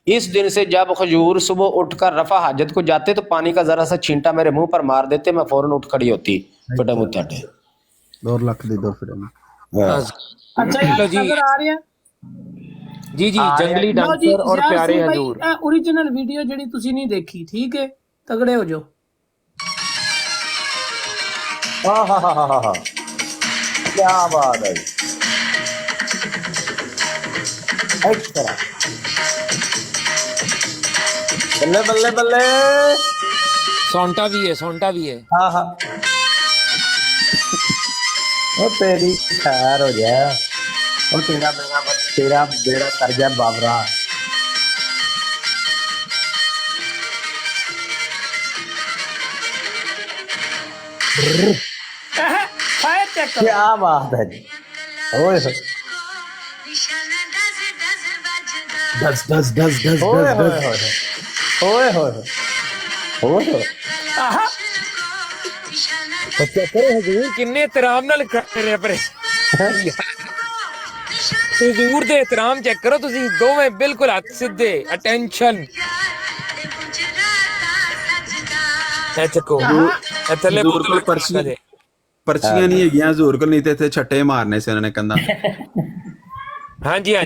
اس دن سے جب حضور صبح اٹھ کر رفع حاجت کو جاتے تو پانی کا ذرا سا چھینٹا میرے منہ پر مار دیتے، میں فوراً اٹھ کھڑی ہوتی. بڑے متحدے 2 لاکھ دے دو پھر. اچھا یہ نظر آ رہی ہے جی جی جنگلی ڈانسر اور پیارے حضور. اوریجنل ویڈیو جڑی تسی نہیں دیکھی، ٹھیک ہے، تگڑے ہو جاؤ. کیا بات ہے. بلے بلے بلے. سونٹا بھی ہے، سونٹا بھی ہے. ہاں ہاں، وہ تیری خیر ہو جائے، وہ تیرا بیڑا کر جائے بابرا. کیا بات ہے جی. اوئے ڈز ڈز ڈز ڈز ہوئے ڈز ہوئے ڈز. ہوئے ہوئے ہوئے. کنے احترام نال کر رہے پر حضور دے احترام چیک کرو تسی دوویں بالکل ہاتھ سیدھے. اٹینشن اے چکو اے تھلے حضور کو پرچیاں نہیں ہے حضور کو، نہیں تھے چھٹے مارنے سے انہوں نے کندھا. ہاں جی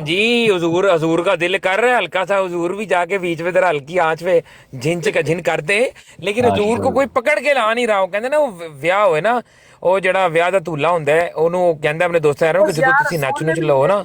حضور کا دل کر رہا ہے ہلکا سا، حضور بھی جا کے بیچ میں ہلکی آنچ پہ جھنچ کا جھن کرتے، لیکن حضور کو کوئی پکڑ کے لا نہیں رہا. کہتے نا وہ ویاہ ہوئے نا ਉਹ ਜਿਹੜਾ ਵਿਆਹ ਦਾ ਧੂਲਾ ਹੁੰਦਾ ਹੈ ਉਹਨੂੰ ਕਹਿੰਦਾ ਆਪਣੇ ਦੋਸਤਾਂ ਯਾਰਾਂ ਨੂੰ ਕਿ ਜਦੋਂ ਤੁਸੀਂ ਨੱਚ ਨੁੱਚ ਲਓ ਨਾ।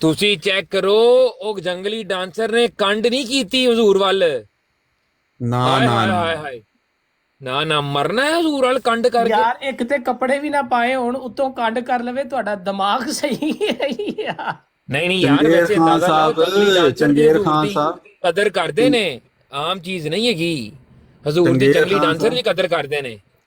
ਤੁਸੀਂ ਚੈੱਕ ਕਰੋ ਉਹ ਜੰਗਲੀ ਡਾਂਸਰ ਨੇ ਕੰਡ ਨਹੀਂ ਕੀਤੀ ਹਜ਼ੂਰ ਵੱਲ। ਨਾ ਹਾਏ ਨਾ ਹਾਏ ਨਾ ਹਾਏ ਹਾਏ, ਨਾ ਨਾ ਮਰਨਾ ਹੈ ਹਜ਼ੂਰ ਵੱਲ ਕੰਡ ਕਰਕੇ। ਯਾਰ ਇੱਕ ਤੇ ਕੱਪੜੇ ਵੀ ਨਾ ਪਾਏ ਹੁਣ ਉੱਤੋਂ ਕੰਡ ਕਰ ਲਵੇ, ਤੁਹਾਡਾ ਦਿਮਾਗ ਸਹੀ ਹੈ ਯਾਰ। ਨਹੀਂ ਨਹੀਂ ਯਾਰ, ਚੰਗੇਰ ਵੈਸੇ ਖਾਨ ਅੰਦਾਜ਼ਾ ਲਾਓ ਸਾਹਿਬ, ਜੰਗਲੀ ਡਾਂਸਰ ਦੀ ਚੰਗੇਰ ਹਜ਼ੂਰ ਖਾਨ ਦੀ ਸਾਹਿਬ। ਕਦਰ ਕਰਦੇ ਨੇ, ਆਮ ਚੀਜ਼ ਨਹੀਂ ਹੈਗੀ। ਹਜ਼ੂਰ ਦੇ ਚੰਗੇਰ ਜੰਗਲੀ ਖਾਨ ਡਾਂਸਰ ਸਾਹਿਬ। ਵੀ ਕਦਰ ਕਰਦੇ ਨੇ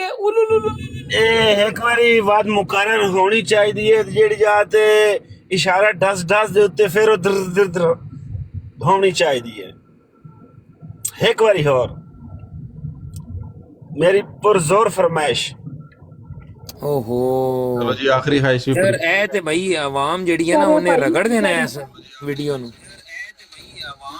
ਇਹ ਇੱਕ ਵਾਰੀ ਬਾਤ ਮੁਕਰਰ ਹੋਣੀ ਚਾਹੀਦੀ ਹੈ, ਜਿਹੜੀ ਜਾਤ ਇਸ਼ਾਰਾ ਡਸ ਡਸ ਦੇ ਉੱਤੇ ਫਿਰ ਉਧਰ ਹੋਣੀ ਚਾਹੀਦੀ ਹੈ। ਇੱਕ ਵਾਰੀ ਹੋਰ ਮੇਰੀ ਪੁਰਜ਼ੋਰ ਫਰਮਾਇਸ਼। ਓਹੋ ਚਲੋ ਜੀ ਆਖਰੀ ਖਾਹਿਸ਼ ਵੀ ਯਾਰ ਇਹ ਤੇ ਬਈ ਆਵਾਮ ਜਿਹੜੀ ਹੈ ਨਾ ਉਹਨੇ ਰਗੜ ਦੇਣਾ ਹੈ ਇਸ ਵੀਡੀਓ ਨੂੰ।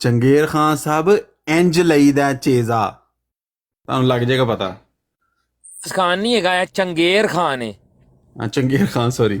ਚੰਗੇਰ ਖਾਨ ਸਾਹਿਬ ਇੰਜ ਲਈਦਾ ਚੇਜ਼ਾ, ਤੁਹਾਨੂੰ ਲੱਗ ਜਾਏਗਾ ਪਤਾ। ਖਾਨ ਨਹੀਂ ਹੈਗਾ, ਇਹ ਚੰਗੇਰ ਖਾਨ ਹੈ। ਹਾਂ ਚੰਗੇਰ ਖਾਨ, ਸੌਰੀ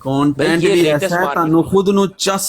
ਕੰਟੈਂਟ ਵੀ ਐਸਾ ਹੈ ਤੁਹਾਨੂੰ ਖੁਦ ਨੂੰ ਚੱਸ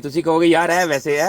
ਤੁਸੀਂ ਕਹੋਗੇ ਯਾਰ ਹੈ ਵੈਸੇ ਹੈ।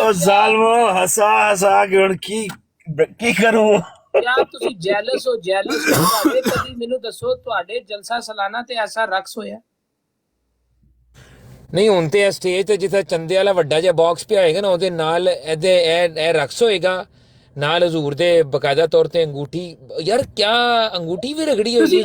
ਉਹ ਜ਼ਾਲਮੋ ਹਸਾ ਹਸਾ ਕੇ ਹੁਣ ਕੀ ਕਰੂੰ। ਯਾਰ ਤੁਸੀਂ ਜੈਲਸ ਹੋ ਤੁਹਾਡੇ ਕਦੀ ਮੈਨੂੰ ਦੱਸੋ ਤੁਹਾਡੇ ਜਲਸਾ ਸਾਲਾਨਾ ਤੇ ਐਸਾ ਰਕਸ ਹੋਇਆ? ਨਹੀਂ ਹੁਣ ਤੇ ਸਟੇਜ ਤੇ ਜਿੱਥੇ ਚੰਦੇ ਵਾਲਾ ਵੱਡਾ ਜਿਹਾ ਬਾਕਸ ਪਿਆ ਹੋਏਗਾ ਨਾ, ਉਹਦੇ ਨਾਲ ਇਹਦੇ ਇਹ ਰਕਸ ਹੋਏਗਾ, ਨਾਲ ਹਜ਼ੂਰ ਦੇ ਬਕਾਇਦਾ ਤੌਰ ਤੇ ਅੰਗੂਠੀ। ਯਾਰ ਕਿਆ ਅੰਗੂਠੀ ਵੀ ਰਗੜੀ ਹੋਈ ਤੁਸੀਂ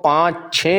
5-6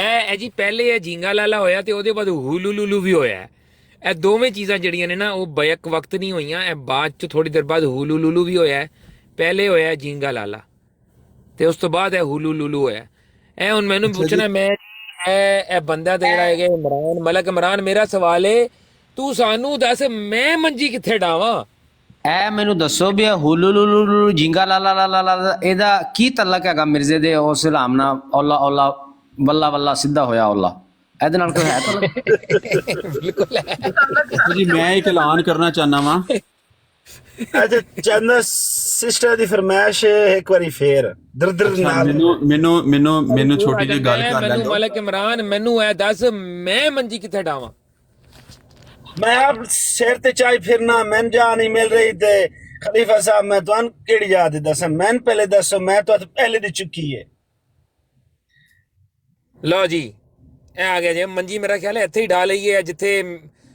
ਇਹ ਜੀ ਪਹਿਲੇ ਇਹ ਜੀਂਗਾ ਲਾਲਾ ਹੋਇਆ ਤੇ ਉਹਦੇ ਬਾਅਦ ਹੂਲੂ ਲੂਲੂ ਵੀ ਹੋਇਆ। ਇਹ ਦੋਵੇਂ ਚੀਜ਼ਾਂ ਜਿਹੜੀਆਂ ਨੇ ਨਾ ਉਹ ਬੈਕ ਵਕਤ ਨਹੀਂ ਹੋਈਆਂ, ਇਹ ਬਾਅਦ ਚ ਥੋੜੀ ਦੇਰ ਬਾਅਦ ਹੂਲੂ ਲੂਲੂ ਵੀ ਹੋਇਆ। ਪਹਿਲੇ ਹੋਇਆ ਜੀਂਗਾ ਲਾਲਾ ਤੇ ਉਸ ਤੋਂ ਬਾਅਦ ਇਹ ਹੂਲੂ ਲੂਲੂ ਹੋਇਆ। ਇਹ ਹੁਣ ਮੈਨੂੰ ਪੁੱਛਣਾ ਮੈਂ ਇਹ ਬੰਦਾ ਤੇ ਜਿਹੜਾ ਹੈਗਾ ਇਮਰਾਨ ਮਲਕ ਇਮਰਾਨ, ਮੇਰਾ ਸਵਾਲ ਹੈ ਤੂੰ ਸਾਨੂੰ ਦੱਸ ਮੈਂ ਮੰਜੀ ਕਿੱਥੇ ਡਾਵਾਂ? ਇਹ ਮੈਨੂੰ ਦੱਸੋ ਵੀ ਹੁਲੁਲੁਲੁ ਜਿੰਗਾ ਲਾ ਲਾ ਲਾ ਲਾ ਲਾ ਇਹਦਾ ਕੀ ਤਲਕ ਹੈਗਾ ਮਿਰਜ਼ੇ ਦੇ ਉਸ ਇਲਾਮ ਨਾਲ? ਔਲਾ ਔਲਾ ਵੱਲਾ ਵੱਲਾ ਸਿੱਧਾ ਹੋਇਆ ਔਲਾ, ਇਹਦੇ ਨਾਲ ਕੋਈ ਹੈ ਤਲਕ? ਬਿਲਕੁਲ ਹੈ ਜੀ ਮੈਂ ਇੱਕ ਐਲਾਨ ਕਰਨਾ ਚਾਹਨਾ ਵਾਂ। ਅੱਛਾ ਚੰਦ ਸਿਸਟਰ ਦੀ ਫਰਮਾਇਸ਼ ਇੱਕ ਵਾਰੀ ਫੇਰ ਦਰਦਰ ਨਾਲ ਮੈਨੂੰ ਛੋਟੀ ਜਿਹੀ ਗੱਲ ਕਰ ਲੈਣ ਮੈਨੂੰ ਦਿਓ। ਮਲਕ ਇਮਰਾਨ ਮੈਨੂੰ ਇਹ ਦੱਸ ਮੈਂ ਮੰਜੀ ਕਿੱਥੇ ਡਾਵਾਂ? ਮੈਂ ਆਪ ਸਿਰ ਤੇ ਚਾਈ ਫਿਰਨਾ, ਮੈਨੂੰ ਜਾ ਨਹੀਂ ਮਿਲ ਰਹੀ ਤੇ ਖਲੀਫਾ ਸਾਹਿਬ ਮੈਂ ਤੁਹਾਨੂੰ ਕਿਹੜੀ ਯਾਦ ਦੱਸਾਂ? ਮੈਨੂੰ ਪਹਿਲੇ ਦੱਸੋ, ਮੈਂ ਤਾਂ ਪਹਿਲੇ ਦੀ ਚੁੱਕੀ ਹੈ। ਲਓ ਜੀ ਇਹ ਆ ਗਿਆ ਜੀ ਮੰਜੀ, ਮੇਰਾ ਖਿਆਲ ਹੈ ਇੱਥੇ ਹੀ ਡਾ ਲਈਏ ਜਿੱਥੇ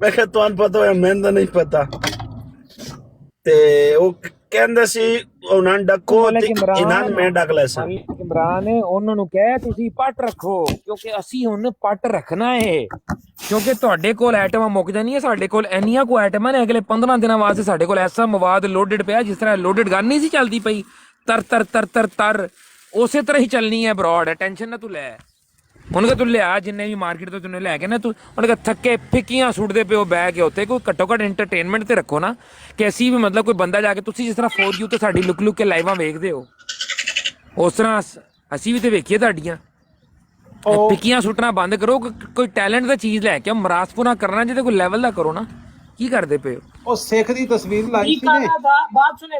ਮੈਂ ਕਿਹਾ ਤੁਹਾਨੂੰ ਪਤਾ ਹੋਇਆ, ਮੈਨੂੰ ਤਾਂ ਨਹੀਂ ਪਤਾ। ਤੇ ਉਹ ਕਹਿੰਦਾ ਸੀ ਉਹਨਾਂ ਨੂੰ ਡੱਕੋ ਤੇ ਇਹਨਾਂ ਨੂੰ ਮੈਂ ਡੱਕ ਲੈ ਸਾਂ। ਇਮਰਾਨ ਉਹਨਾਂ ਨੂੰ ਕਹਿ ਤੁਸੀਂ ਪੱਟ ਰੱਖੋ, ਕਿਉਂਕਿ ਅਸੀਂ ਹੁਣ ਪੱਟ ਰੱਖਣਾ ਹੈ, ਕਿਉਂਕਿ ਤੁਹਾਡੇ ਕੋਲ ਆਈਟਮਾਂ ਮੁੱਕ ਜਾਣੀਆਂ, ਸਾਡੇ ਕੋਲ ਇੰਨੀਆਂ ਕੋ ਆਈਟਮਾਂ ਨੇ ਅਗਲੇ 15 ਦਿਨਾਂ ਵਾਸਤੇ ਸਾਡੇ ਕੋਲ ਐਸਾ ਮਵਾਦ ਲੋਡਡ ਪਿਆ ਜਿਸ ਤਰ੍ਹਾਂ ਲੋਡਡ ਗਨ ਨਹੀਂ ਸੀ ਚੱਲਦੀ ਪਈ, ਤਰ ਤਰ ਤਰ ਤਰ ਤਰ ਉਸੇ ਤਰ੍ਹਾਂ ਹੀ ਚੱਲਣੀ ਹੈ ਬਰੋਡ। ਟੈਨਸ਼ਨ ਨਾ ਤੂੰ ਲੈ, ਉਹਨਾਂ ਤੂੰ ਲਿਆ ਜਿੰਨੇ ਵੀ ਮਾਰਕੀਟ ਤੋਂ ਤੂੰ ਲੈ ਕੇ ਨਾ, ਤੂੰ ਉਹਨਾਂ ਥੱਕੇ ਫਿੱਕੀਆਂ ਸੁੱਟਦੇ ਪਿਓ ਬਹਿ ਕੇ ਉੱਤੇ, ਕੋਈ ਘੱਟੋ ਘੱਟ ਇੰਟਰਟੇਨਮੈਂਟ ਤੇ ਰੱਖੋ ਨਾ, ਕਿ ਅਸੀਂ ਵੀ ਮਤਲਬ ਕੋਈ ਬੰਦਾ ਜਾ ਕੇ, ਤੁਸੀਂ ਜਿਸ ਤਰ੍ਹਾਂ 4U ਤੇ ਸਾਡੀ ਲੁੱਕ ਕੇ ਲਾਈਵਾਂ ਵੇਖਦੇ ਹੋ ਉਸ ਤਰ੍ਹਾਂ ਅਸੀਂ ਵੀ ਤੇ ਵੇਖੀਏ ਤੁਹਾਡੀਆਂ। ਫਿੱਕੀਆਂ ਸੁੱਟਣਾ ਬੰਦ ਕਰੋ, ਕੋਈ ਟੈਲੈਂਟ ਦਾ ਚੀਜ਼ ਲੈ ਕੇ ਮਰਾਸਪੁਰਾ ਕਰਨਾ ਜਿਹਦੇ ਕੋਈ ਲੈਵਲ ਦਾ ਕਰੋ ਨਾ, ਕੀ ਕਰਦੇ ਪਏ ਹੋ? ਉਹ ਸਿੱਖ ਦੀ ਤਸਵੀਰ ਲਾਈ ਸੀ ਨੇ।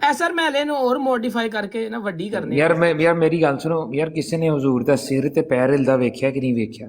ਐਸਰ ਮਹਲੇ ਨੂੰ ਹੋਰ ਮੋਡੀਫਾਈ ਕਰਕੇ ਨਾ ਵੱਡੀ ਕਰਨੀ। ਯਾਰ ਮੇਰੀ ਗੱਲ ਸੁਣੋ ਯਾਰ, ਕਿਸੇ ਨੇ ਹਜ਼ੂਰ ਦਾ ਸਿਰ ਤੇ ਪੈਰ ਹਿਲਦਾ ਵੇਖਿਆ ਕਿ ਨਹੀਂ ਵੇਖਿਆ?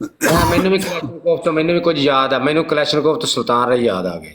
ਮੈਨੂੰ ਵੀ ਕਲੈਸ਼ਨਕੋਵ ਤੋਂ ਮੈਨੂੰ ਵੀ ਕੁਝ ਯਾਦ ਆ, ਮੈਨੂੰ ਕਲੈਸ਼ਨਕੋਵ ਤੋਂ ਸੁਲਤਾਨ ਰਾਏ ਯਾਦ ਆ ਗਏ।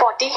40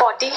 40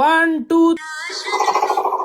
1 2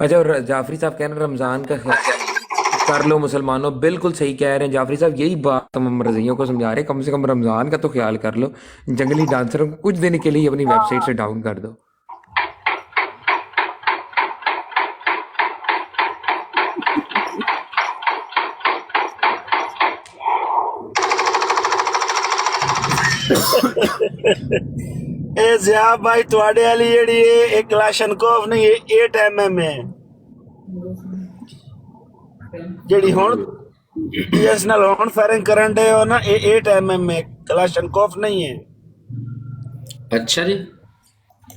اچھا، اور جعفری صاحب کہہ رہے ہیں رمضان کا کر لو مسلمانوں، بالکل صحیح کہہ رہے ہیں جعفری صاحب، یہی بات تمام رضیوں کو سمجھا رہے ہیں، کم سے کم رمضان کا تو خیال کر لو، جنگلی ڈانسروں کو کچھ دن کے لیے اپنی ویب سائٹ سے ڈاؤن کر دو۔ اے ضیاء بھائی تواڈے والی جیڑی ہے ایک کلاشنکوف نہیں ہے 8 mm ہے جیڑی ہن اس نال ہن فائرنگ کرن دے ہو نا 8 mm ہے، کلاشنکوف نہیں ہے۔ اچھا جی،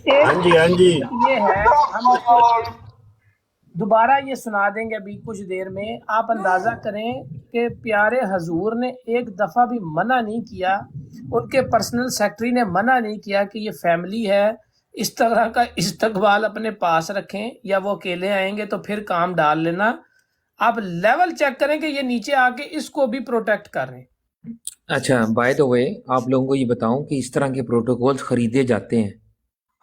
ہاں جی ہاں جی، یہ ہے، ہم اس کو دوبارہ یہ سنا دیں گے ابھی کچھ دیر میں۔ آپ اندازہ کریں کہ پیارے حضور نے ایک دفعہ بھی منع نہیں کیا، ان کے پرسنل سیکٹری نے منع نہیں کیا کہ یہ فیملی ہے، اس طرح کا استقبال اپنے پاس رکھیں، یا وہ اکیلے آئیں گے تو پھر کام ڈال لینا۔ آپ لیول چیک کریں کہ یہ نیچے آ کے اس کو بھی پروٹیکٹ کر رہے ہیں۔ اچھا، بائی دا وے آپ لوگوں کو یہ بتاؤں کہ اس طرح کے پروٹوکولز خریدے جاتے ہیں۔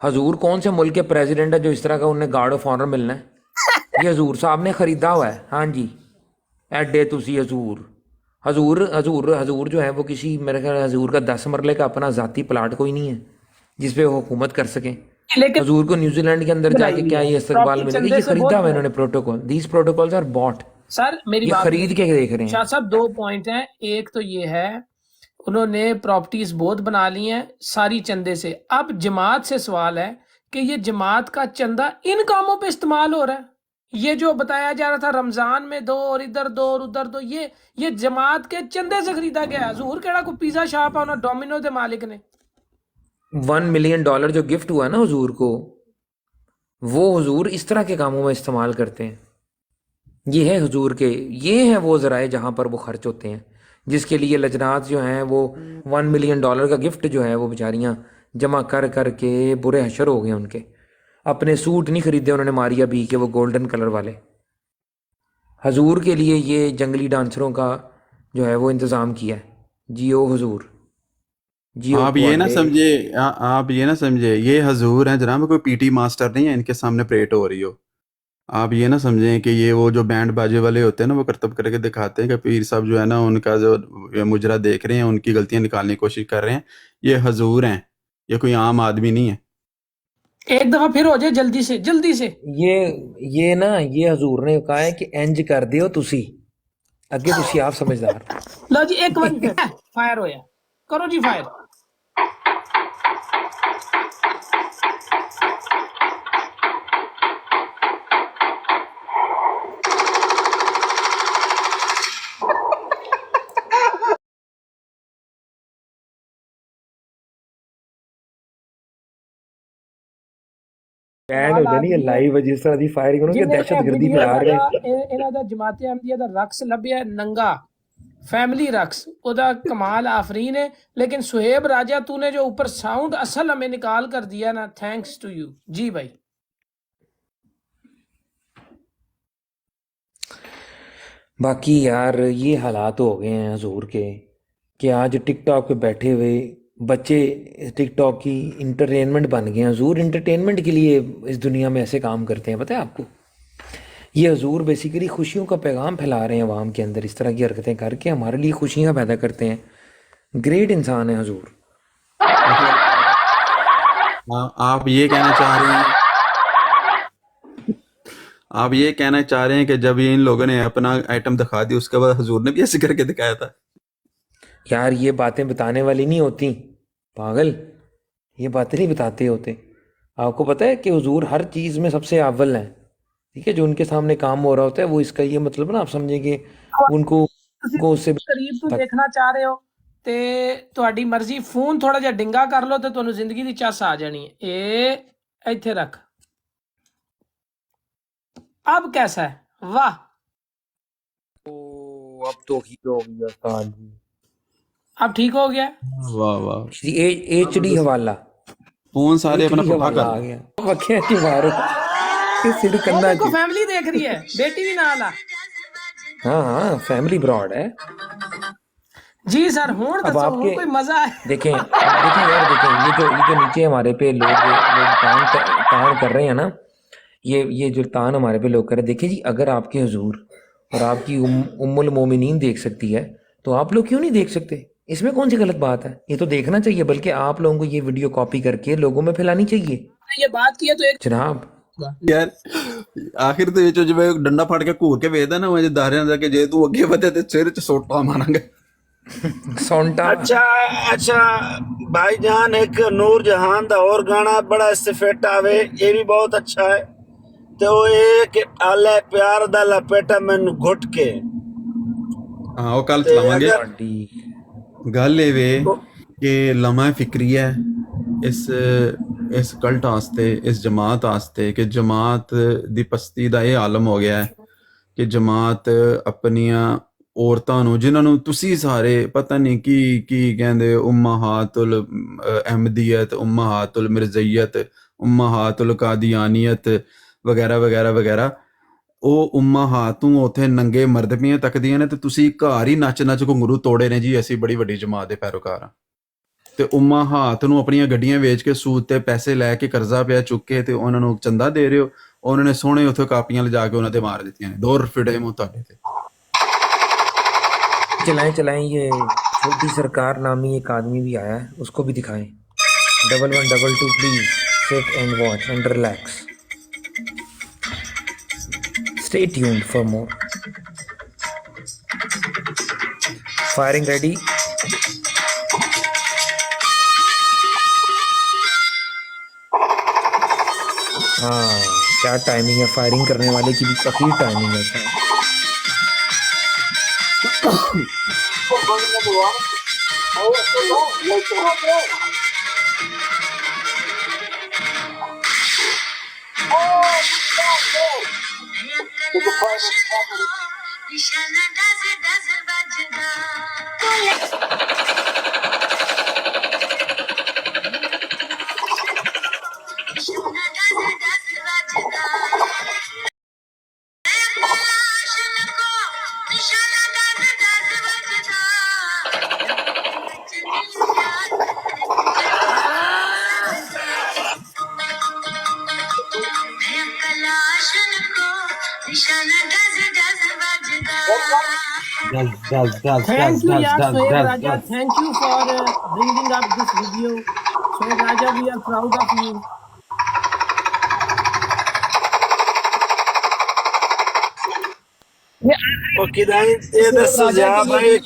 حضور کون سے ملک کے پریزیڈنٹ ہے جو اس طرح کا انہیں گارڈ آف آنر ملنا ہے؟ یہ حضور صاحب نے خریدا ہوا ہے۔ ہاں جی، ایڈے تسی حضور جو ہے وہ کسی، میرے خیال حضور کا 10 مرلے کا اپنا ذاتی پلاٹ کوئی نہیں ہے جس پہ وہ حکومت کر سکیں۔ لیکن حضور کو نیوزی لینڈ کے اندر جا کے کیا یہ استقبال ملے گا؟ یہ خریدا ہوا ہے انہوں نے پروٹوکول، دیز پروٹوکولز آر باٹ، سر میری یہ بات خرید کے دیکھ رہے ہیں۔ شاہ صاحب 2 پوائنٹ ہیں، ایک تو یہ ہے انہوں نے پراپرٹیز بہت بنا لی ہیں ساری چندے سے۔ اب جماعت سے سوال ہے کہ یہ جماعت کا چندہ ان کاموں پہ استعمال ہو رہا ہے؟ یہ جو بتایا جا رہا تھا رمضان میں دو اور ادھر دو اور ادھر دو، یہ جماعت کے چندے سے خریدا گیا ہے۔ حضور کیڑا کوئی پیزا شاپ ہے، انہوں ڈومینو دے مالک نے۔ $1 ملین جو گفٹ ہوا نا حضور کو، وہ حضور اس طرح کے کاموں میں استعمال کرتے ہیں۔ یہ ہے حضور کے، یہ ہیں وہ ذرائع جہاں پر وہ خرچ ہوتے ہیں، جس کے لیے لجنات جو ہیں وہ $1 ملین کا گفٹ جو ہے وہ بیچاریاں جمع کر کر کے برے حشر ہو گئے۔ ان کے اپنے سوٹ نہیں خریدے انہوں نے ماریا بھی کہ وہ گولڈن کلر والے۔ حضور کے لیے یہ جنگلی ڈانسروں کا جو ہے وہ انتظام کیا ہے۔ جیو حضور، جیو۔ آپ یہ نہ سمجھے یہ حضور ہیں جناب، کوئی پی ٹی ماسٹر نہیں ہے ان کے سامنے پریٹ ہو رہی ہو۔ آپ یہ نہ سمجھیں کہ یہ وہ جو بینڈ باجے والے ہوتے ہیں نا، وہ کرتب کر کے دکھاتے ہیں کہ پیر صاحب جو ہے نا ان کا جو مجرا دیکھ رہے ہیں، ان کی غلطیاں نکالنے کی کوشش کر رہے ہیں۔ یہ حضور ہیں، یہ کوئی عام آدمی نہیں ہے۔ ایک دفعہ پھر ہو جائے جلدی سے جلدی سے۔ یہ نا یہ حضور نے کہا ہے کہ انج کر دیو تسی اگے، تسی آپ سمجھدار۔ لو جی ایک بار فائر ہویا، کرو جی فائر۔ بینڈ ہو جانی ہے لائیو، جس طرح دی فائرنگ انہوں نے دہشت گردی پھیلا رہے ہیں۔ انہاں دا جماعت احمدیہ دا رقص لبیا ننگا فیملی رقص، او دا کمال آفرین ہے۔ لیکن سہیب راجہ تو نے جو اوپر ساؤنڈ اصل ہمیں نکال کر دیا نا، تھینکس ٹو یو جی بھائی۔ باقی یار یہ حالات ہو گئے ہیں حضور کے کہ آج ٹک ٹاک پہ بیٹھے ہوئے بچے ٹک ٹاک کی انٹرٹینمنٹ بن گئے ہیں۔ حضور انٹرٹینمنٹ کے لیے اس دنیا میں ایسے کام کرتے ہیں، پتہ ہے آپ کو؟ یہ حضور بیسیکلی خوشیوں کا پیغام پھیلا رہے ہیں عوام کے اندر، اس طرح کی حرکتیں کر کے ہمارے لیے خوشیاں پیدا کرتے ہیں۔ گریٹ انسان ہے حضور۔ آپ یہ کہنا چاہ رہے ہیں کہ جب ان لوگوں نے اپنا آئٹم دکھا دی اس کے بعد حضور نے بھی ایسے کر کے دکھایا تھا؟ یار یہ باتیں بتانے والی نہیں ہوتی پاگل، یہ باتیں نہیں بتاتے ہوتے۔ آپ کو پتہ ہے کہ حضور ہر چیز میں سب سے اول ہیں، ٹھیک ہے؟ جو ان کے سامنے کام ہو رہا ہوتا ہے وہ اس کا یہ مطلب نا آپ سمجھیں کہ ان کو اس سے قریب تو دیکھنا چاہ رہے ہو تے تہاڈی مرضی، فون تھوڑا جہا ڈنگا کر لو تے تانوں زندگی دی چس آ جانی ہے۔ اے ایتھے رکھ، اب کیسا ہے؟ واہ، اب تو ٹھیک ہو گیا استاد جی، اب ٹھیک ہو گیا۔ واہ واہ، ایچ ڈی حوالہ فون سارے اپنا پٹھا کر آ گیا، وکھے کی مارو یہ سر کندھا کو فیملی دیکھ رہی ہے، بیٹی بھی نال آ۔ ہاں فیملی براڈ ہے جی سر، ہون اب آپ کے کوئی مزہ ہے؟ دیکھیں یار، دیکھیں یہ جو نیچے ہمارے پہ لوگ کام کر رہے ہیں نا، یہ جو تان ہمارے پہ لوگ کر رہے ہیں، دیکھیں جی اگر آپ کے حضور اور آپ کی ام المومنین دیکھ سکتی ہے تو آپ لوگ کیوں نہیں دیکھ سکتے؟ اس میں کون سی غلط بات ہے؟ یہ تو دیکھنا چاہیے، بلکہ آپ لوگوں کو یہ ویڈیو کاپی کر کے لوگوں میں پھیلانی چاہیے یہ بات کی ہے تو ایک جناب۔ یار آخر تو یہ جو میں ڈنڈا پھاڑ کے گھور کے بھیجدا نا مجھے دارے نہ کہ جے تو اگے ودے تے سر چ سوٹا ماریں گے سونٹا اچھا بھائی جان، ایک نور جہان دا اور گانا بڑا اس سے فٹ آوے، یہ بھی بہت اچھا ہے، تو وہ یہ کہ آلے پیار دا لپیٹا مینوں گھٹ کے، ہاں وہ کل تے چلاواں گے۔ اگر گل اے وے کہ لمحہ فکری ہے اس کلٹ واسطے، اس جماعت واسطے کہ جماعت دی پستی دا یہ عالم ہو گیا ہے کہ جماعت اپنیاں عورتاں نو جنہاں نو تسی سارے پتہ نہیں کی کہندے امہات الاحمدیت، امہات المرزیت، امہات القادیانیت وغیرہ وغیرہ وغیرہ، او امہاتوں اوتھے ننگے مرد پیاں تکدیاں نے تے تسی گھر ہی نچ نچ گھنگرو توڑے نے جی اسی بڑی وڈی جماعت دے پیروکار ہاں، تے امہات نو اپنیاں گڈیاں ویچ کے سود تے پیسے لے کے قرضہ پیا چک کے تے انہاں نو چندہ دے رہے ہو، انہوں نے سونے اتھے کاپیاں لے جا کے انہاں تے مار دیتیاں نے، 2 روپے مو تہاڈے تے۔ چلائیں یہ چھوٹی سرکار نامی ایک آدمی بھی آیا ہے، اس کو بھی دکھائیں۔ 1122 پلیز سٹ and watch and relax, stay tuned for more. Firing ready, ہاں کیا ٹائمنگ ہے، فائرنگ کرنے والے کی بھی کافی ٹائمنگ ہے شاید۔ Thank you, Sohaib Raja. Thank you for bringing up this video. Sohaib Raja, we are proud of you. وہ کدائیں یہ دسو جا بھائی،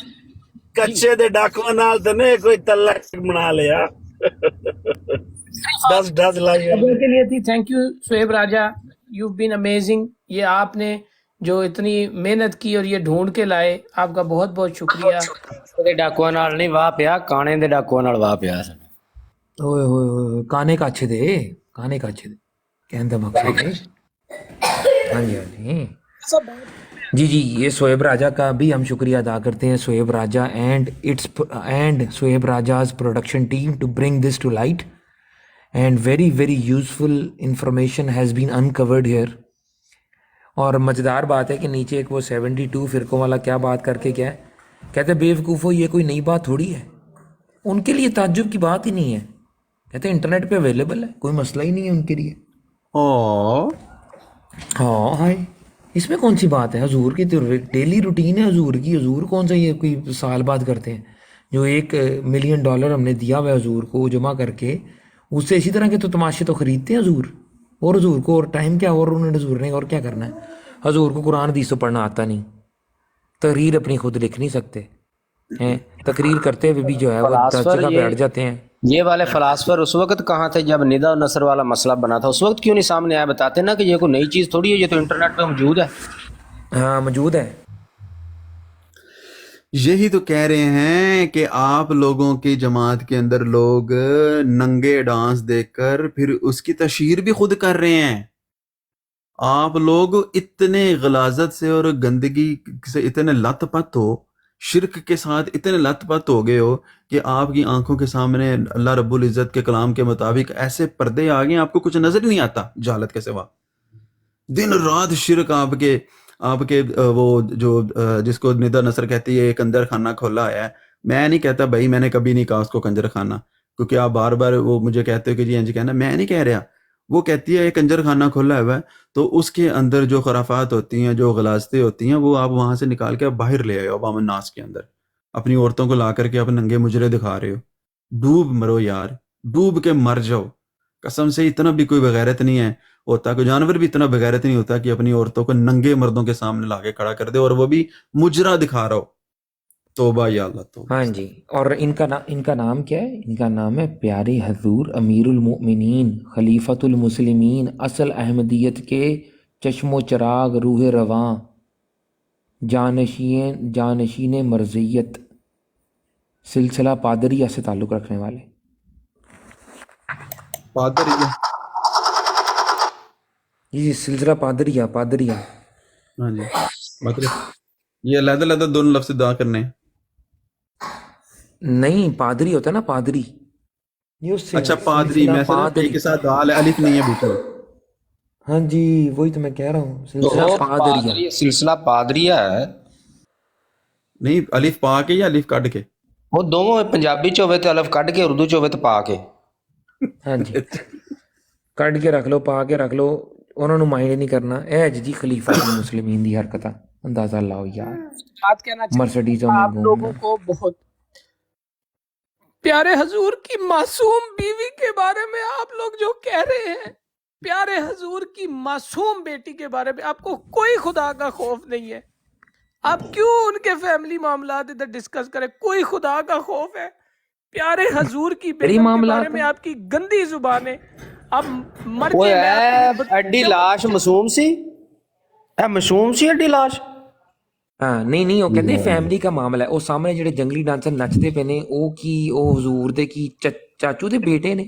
کچے دے ڈاکواں نال تے نہیں کوئی تلا بنا لیا، 10 لائی ہوئی۔ کے لیے تھی۔ Thank you Suhaib Raja, you been amazing. یہ آپ نے جو اتنی محنت کی اور یہ ڈھونڈ کے لائے، آپ کا بہت بہت شکریہ۔ ڈاکواں نال نہیں واہ پیا، کانے دے ڈاکواں نال واہ پیا۔ اوئے ہوئے ہوئے، کانے کا اچھے دے، کانے کا اچھے دے، کہنے دا مقصد ہے۔ ہاں جی ہاں جی جی، یہ سہیب راجا کا بھی ہم شکریہ ادا کرتے ہیں، Suhaib Raja and Suhaib Raja's production team to bring this to light, and very very useful information has been uncovered here. اور مزیدار بات ہے کہ نیچے ایک وہ 72 فرقوں والا کیا بات کر کے کیا ہے، کہتے بے وقوفو یہ کوئی نئی بات تھوڑی ہے، ان کے لیے تعجب کی بات ہی نہیں ہے، کہتے انٹرنیٹ پہ اویلیبل ہے، کوئی مسئلہ ہی نہیں ہے ان کے لیے۔ ہاں ہائے، اس میں کون سی بات ہے؟ حضور کی تو ڈیلی روٹین ہے حضور کی، حضور کون سا یہ کوئی سال بعد کرتے ہیں؟ جو $1 ملین ہم نے دیا ہوا ہے حضور کو جمع کر کے، اس سے اسی طرح کے تو تماشے تو خریدتے ہیں حضور، اور حضور کو اور ٹائم کیا، اور انہوں نے حضور نے اور کیا کرنا ہے؟ حضور کو قرآن حدیث تو پڑھنا آتا نہیں، تقریر اپنی خود لکھ نہیں سکتے ہیں، تقریر کرتے ہوئے بھی جو ہے وہ 10 جگہ بیٹھ جاتے ہیں۔ یہ والے فلاسفر اس وقت کہاں تھے جب ندا و نثر والا مسئلہ بنا تھا؟ اس وقت کیوں نہیں سامنے آیا؟ بتاتے نا کہ یہ کوئی نئی چیز تھوڑی ہے، یہ تو انٹرنیٹ پہ موجود ہے۔ ہاں موجود ہے۔ یہی تو کہہ رہے ہیں کہ آپ لوگوں کی جماعت کے اندر لوگ ننگے ڈانس دیکھ کر پھر اس کی تشہیر بھی خود کر رہے ہیں۔ آپ لوگ اتنے غلاظت سے اور گندگی سے اتنے لت پت ہو، شرک کے ساتھ اتنے لت پت ہو گئے ہو کہ آپ کی آنکھوں کے سامنے اللہ رب العزت کے کلام کے مطابق ایسے پردے آ گئے، آپ کو کچھ نظر نہیں آتا جہالت کے سوا۔ دن رات شرک آپ کے وہ جو جس کو ندا نثر کہتی ہے کنجر خانہ کھولا ہے۔ میں نہیں کہتا بھائی، میں نے کبھی نہیں کہا اس کو کنجر خانہ، کیونکہ آپ بار بار وہ مجھے کہتے ہو کہ جی انج کہنا، میں نہیں کہہ رہا۔ وہ کہتی ہے ایک کنجر خانہ کھلا ہوا ہے تو اس کے اندر جو خرافات ہوتی ہیں، جو غلاظتیں ہوتی ہیں، وہ آپ وہاں سے نکال کے آپ باہر لے آئے ہو عوام الناس کے اندر، اپنی عورتوں کو لا کر کے آپ ننگے مجرے دکھا رہے ہو. ڈوب مرو یار، ڈوب کے مر جاؤ. قسم سے اتنا بھی کوئی بغیرت نہیں ہے ہوتا، کوئی جانور بھی اتنا بغیرت نہیں ہوتا کہ اپنی عورتوں کو ننگے مردوں کے سامنے لا کے کھڑا کر دے، اور وہ بھی مجرا دکھا رہا ہو. توبہ یا اللہ توبہ. ہاں جی. اور ان کا نام کیا ہے؟ ان کا نام ہے پیارے حضور امیر المؤمنین خلیفۃ المسلمین، اصل احمدیت کے چشم و چراغ، روح رواں، جانشین مرضیت، سلسلہ پادریہ سے تعلق رکھنے والے. پادری. جی سلسلہ پادریہ. ہاں جی، مطلب یہ علیحدہ علیحدہ دونوں لفظ دعا کرنے ہیں. نہیں، پادری ہوتا ہے نا، پادری. یہ اس سے اچھا پادری، میں سمجھا پے کے ساتھ دال ہے، الف نہیں ہے بیچ میں. ہاں جی وہی تو میں کہہ رہا ہوں، سلسلہ پادریہ. سلسلہ پادریہ ہے. نہیں، الف پا کے یا الف کٹ کے؟ وہ دونوں پنجابی چ ہوئے تو الف کٹ کے، اردو چ ہوئے تو پا کے. ہاں جی، کٹ کے رکھ لو، پا کے رکھ لو، انہوں نے مائنڈ نہیں کرنا. اے جی خلیفہ المسلمین دی حرکتاں اندازہ لاؤ یار. بات کہنا مرسڈیزوں چاہتا میں آپ لوگوں گھومنا. کو بہت پیارے حضور کی معصوم بیوی کے بارے میں آپ لوگ جو کہہ رہے ہیں، پیارے حضور کی معصوم بیٹی کے بارے میں آپ کو کوئی خدا کا خوف نہیں ہے. آپ کیوں ان کے فیملی معاملات ادھر ڈسکس کریں؟ کوئی خدا کا خوف ہے؟ پیارے حضور کی بیگم کے بارے میں آپ کی گندی زبان ہے. آپ مر کے ایڈی لاش معصوم سی، معصوم سی ایڈی لاش. ہاں نہیں وہ کہتے فیملی کا معاملہ ہے. وہ سامنے جڑے جنگلی ڈانسر نچتے پے نے، وہ حضور دے کی چاچو دے بیٹے نے،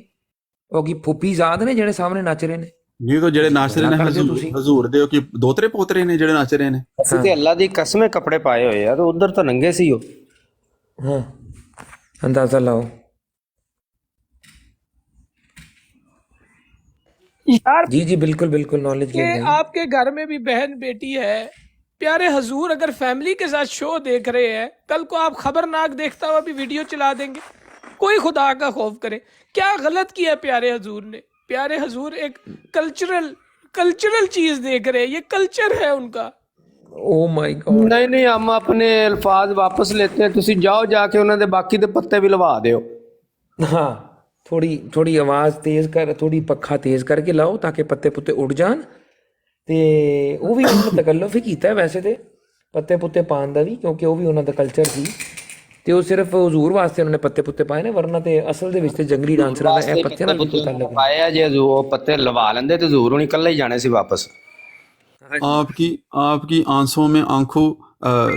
وہ کی پھوپھی زاد نے جڑے سامنے نچ رہے نے. یہ تو جڑے ناچ رہے نے حضور دے کی دوترے پوترے نے جڑے ناچ رہے نے. اسی تے اللہ دی قسم کپڑے پائے ہوئے ہیں تو ادھر تو ننگے سی ہو. ہاں اندازہ لاؤ. جی بالکل نالج کہ آپ کے گھر میں بھی بہن بیٹی ہے. پیارے حضور اگر فیملی کے ساتھ شو دیکھ رہے ہیں، کل کو آپ خبرناک دیکھتا ہوا بھی ویڈیو چلا دیں گے. کوئی خدا کا خوف کرے. کیا غلط کیا پیارے حضور نے؟ پیارے حضور ایک کلچرل چیز دیکھ رہے ہیں، یہ کلچر ہے ان کا. او مائی گاڈ. نہیں ہم اپنے الفاظ واپس لیتے ہیں. تسی جاؤ جا کے انہوں نے باقی دے پتے بھی لوا دیو. ہاں تھوڑی آواز تیز کر، تھوڑی پکھا تیز کر کے لاؤ تاکہ پتے پتے اڑ جان. تے وہ بھی انہوں نے تکلف ہی کیتا ہے ویسے تے پتے پتے پان دا بھی، کیونکہ وہ بھی انہوں دا کلچر سی. تے وہ صرف حضور واسطے انہوں نے پتے پتے پائے نے، ورنہ تے اصل دے وچ تے جنگلی ڈانسراں دا اے پتے نال کوئی تعلق نہیں. پائے جے وہ پتے لوا لیندے تے حضور ہونی کلے ہی جانے سی واپس. آپ کی آنسوں میں آنکھوں،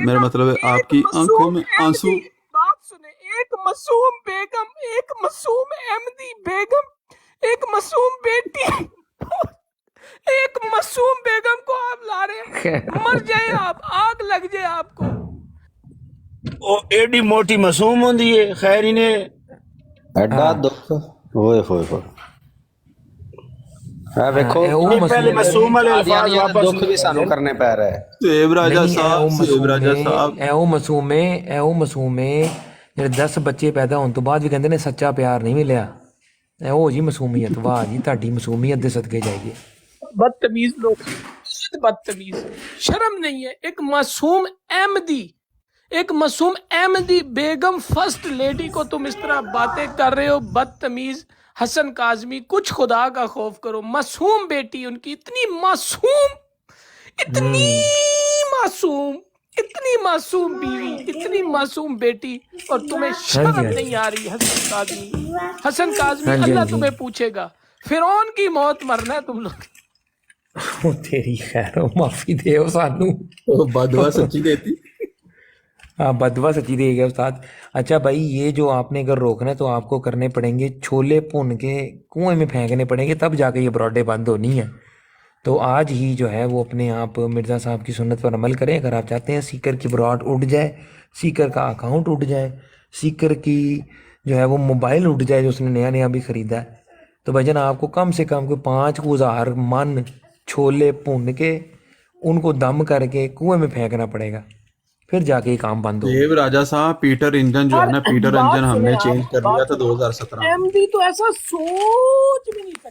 میرا مطلب ہے آپ کی آنکھوں میں آنسو. بات سنیں، ایک معصوم بیگم، ایک معصوم احمدی بیگم، ایک معصوم بیٹی، ایک معصوم بیگم کو آپ لا رہے ہیں. مر جائے آپ، آگ لگ جائے آپ کو. او ایڈی موٹی معصوم ہوندی ہے خیر ہی نے ایڈا دکھ ہوئے ہوئے. ویکھو پہلے معصوم والے الفاظ واپس دکھ بھی سانو کرنے پے رہے ہیں. سیب راجہ صاحب اے او معصوم ہے جڑے 10 بچے پیدا ہونے تو بعد بھی کہندے نے سچا پیار نہیں ملیا. اے او جی معصومیت. واہ جی تہاڈی معصومیت دے صدقے جائیے. بدتمیز لوگ، بدتمیز، شرم نہیں ہے. ایک معصوم احمدی بیگم فرسٹ لیڈی کو تم اس طرح باتیں کر رہے ہو. بدتمیز. حسن کاظمی، کچھ خدا کا خوف کرو. معصوم بیٹی ان کی، اتنی معصوم بیوی، اتنی معصوم بیٹی، اور تمہیں شرم نہیں آ رہی. حسن کاظمی اللہ تمہیں پوچھے گا. فرعون کی موت مرنا ہے تم لوگ. تیری خیر معافی دے سانو. بدوا سچی دیتی. ہاں بدوا سچی دے گیا استاد. اچھا بھائی، یہ جو آپ نے اگر روکنا ہے تو آپ کو کرنے پڑیں گے چھولے بھون کے کنویں میں پھینکنے پڑیں گے، تب جا کے یہ براڈے بند ہونی ہے. تو آج ہی جو ہے وہ اپنے آپ مرزا صاحب کی سنت پر عمل کریں. اگر آپ چاہتے ہیں سیکر کی براڈ اٹھ جائے، سیکر کا اکاؤنٹ اٹھ جائے، سیکر کی جو ہے وہ موبائل اٹھ جائے جو اس نے نیا بھی خریدا ہے، تو بھائی جان آپ کو کم سے کم کوئی 5,000 من چھولے بھون کے ان کو دم کر کے کنویں میں پھینکنا پڑے گا، پھر جا کے یہ کام بند ہو. دیو راجہ صاحب پیٹر انجن جو ہے نا، پیٹر انجن ہم نے چینج کر لیا تھا 2017 میں. احمدی تو ایسا سوچ بھی نہیں سکتا.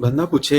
ਬੰਦਾ ਪੁੱਛੇ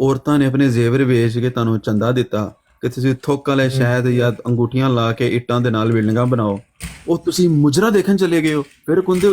ਔਰਤਾਂ ਨੇ ਆਪਣੇ ਜ਼ੇਵਰ ਵੇਚ ਕੇ ਤੁਹਾਨੂੰ ਚੰਦਾ ਦਿੱਤਾ ਕਿ ਤੁਸੀਂ ਥੁੱਕ ਵਾਲੇ ਸ਼ਹਿਦ ਜਾਂ ਅੰਗੂਠੀਆਂ ਲਾ ਕੇ ਇੱਟਾਂ ਦੇ ਨਾਲ ਬਿਲਡਿੰਗਾਂ ਬਣਾਓ, ਉਹ ਤੁਸੀਂ ਮੁਜਰਾ ਦੇਖਣ ਚਲੇ ਗਏ ਹੋ। ਫਿਰ ਕਹਿੰਦੇ ਹੋ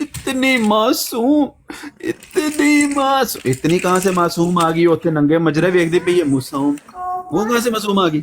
ਇਤਨੀ ਮਾਸੂਮ, ਇਤਨੀ ਮਾਸੂਮ। ਇਤਨੀ ਕਹਾਂ ਸੇ ਮਾਸੂਮ ਆ ਗਈ? ਉੱਥੇ ਨੰਗੇ ਮਜਰੇ ਵੇਖਦੀ ਪਈ ਹੈ ਮਾਸੂਮ, ਉਹ ਕਹਾਂ ਸੇ ਮਾਸੂਮ ਆ ਗਈ?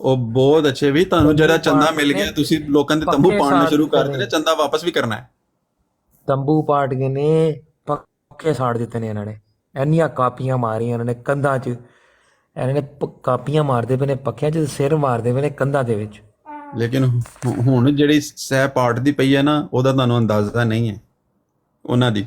ਉਹ ਬਹੁਤ ਅੱਛੇ ਵੀ, ਤੁਹਾਨੂੰ ਜਿਹੜਾ ਚੰਦਾ ਮਿਲ ਗਿਆ ਤੁਸੀਂ ਲੋਕਾਂ ਦੇ ਤੰਬੂ ਪਾੜਨਾ ਸ਼ੁਰੂ ਕਰ ਦਿੱਤੇ, ਚੰਦਾ ਵਾਪਸ ਵੀ ਕਰਨਾ ਹੈ। ਤੰਬੂ ਪਾੜ ਗਏ ਨੇ, ਪੱਕੇ ਸਾੜ ਦਿੱਤੇ ਨੇ ਇਹਨਾਂ ਨੇ, ਇੰਨੀਆਂ ਕਾਪੀਆਂ ਮਾਰੀਆਂ ਇਹਨਾਂ ਨੇ ਕੰਧਾਂ 'ਚ, ਇਹਨਾਂ ਨੇ ਕਾਪੀਆਂ ਮਾਰਦੇ ਪਏ ਨੇ ਪੱਖਿਆਂ 'ਚ, ਸਿਰ ਮਾਰਦੇ ਪਏ ਨੇ ਕੰਧਾਂ ਦੇ ਵਿੱਚ। ਲੇਕਿਨ ਹੁਣ ਜਿਹੜੀ ਸਹਿ ਪਾਟ ਦੀ ਪਈ ਹੈ ਨਾ, ਉਹਦਾ ਤੁਹਾਨੂੰ ਅੰਦਾਜ਼ਾ ਨਹੀਂ ਹੈ ਉਹਨਾਂ ਦੀ।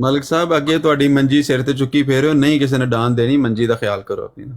ਮਲਕ ਸਾਹਿਬ ਅੱਗੇ ਤੁਹਾਡੀ ਮੰਜੀ ਸਿਰ ਤੇ ਚੁੱਕੀ ਫੇਰਿਓ, ਨਹੀਂ ਕਿਸੇ ਨੇ ਡਾਂਨ ਦੇਣੀ, ਮੰਜੀ ਦਾ ਖਿਆਲ ਕਰੋ ਆਪਣੀ ਦਾ।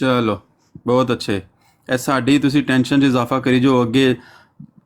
ਚਲੋ ਬਹੁਤ ਅੱਛੇ। ਇਹ ਸਾਡੀ ਤੁਸੀਂ ਟੈਨਸ਼ਨ 'ਚ ਇਜ਼ਾਫਾ ਕਰੀ ਜੋ ਅੱਗੇ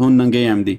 ਹੁਣ ਨੰਗੇ ਅਹਿਮਦੀ।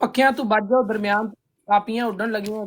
ਪੱਖਿਆਂ ਤੋਂ ਵੱਜ ਜਾਓ, ਦਰਮਿਆਨ ਕਾਪੀਆਂ ਉੱਡਣ ਲੱਗੀਆਂ,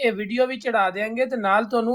ਇਹ ਵੀਡੀਓ ਵੀ ਚੜਾ ਦੇਾਂਗੇ ਤੇ ਨਾਲ ਤੁਹਾਨੂੰ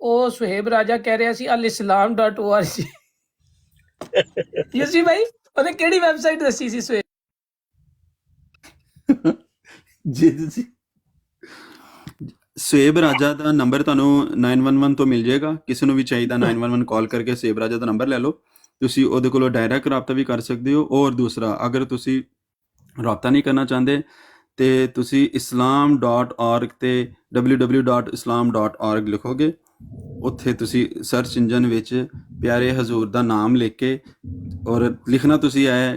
ਉਹ ਸੁਹੇਬ ਰਾਜਾ ਕਹਿ ਰਿਹਾ ਸੀ alislam.org। ਯੂਸੀ ਭਾਈ, ਉਹਨੇ ਕਿਹੜੀ ਵੈਬਸਾਈਟ ਦੱਸੀ ਸੀ ਸੁਹੇਬ? ਜੀ ਜੀ, ਸੇਬ ਰਾਜਾ ਦਾ ਨੰਬਰ ਤੁਹਾਨੂੰ 911 ਤੋਂ ਮਿਲ ਜਾਏਗਾ। ਕਿਸੇ ਨੂੰ ਵੀ ਚਾਹੀਦਾ 911 ਕਾਲ ਕਰਕੇ ਸੇਬ ਰਾਜਾ ਦਾ ਨੰਬਰ ਲੈ ਲਓ। ਤੁਸੀਂ ਉਹਦੇ ਕੋਲੋਂ ਡਾਇਰੈਕਟ ਰਾਬਤਾ ਵੀ ਕਰ ਸਕਦੇ ਹੋ। ਔਰ ਦੂਸਰਾ, ਅਗਰ ਤੁਸੀਂ ਰਾਬਤਾ ਨਹੀਂ ਕਰਨਾ ਚਾਹੁੰਦੇ ਤੇ ਤੁਸੀਂ islam.org ਤੇ www.islam.org ਲਿਖੋਗੇ। ਉੱਥੇ ਤੁਸੀਂ ਸਰਚ ਇੰਜਨ ਵਿੱਚ ਪਿਆਰੇ ਹਜ਼ੂਰ ਦਾ ਨਾਮ ਲਿਖ ਕੇ ਔਰ ਲਿਖਣਾ ਤੁਸੀਂ ਹੈ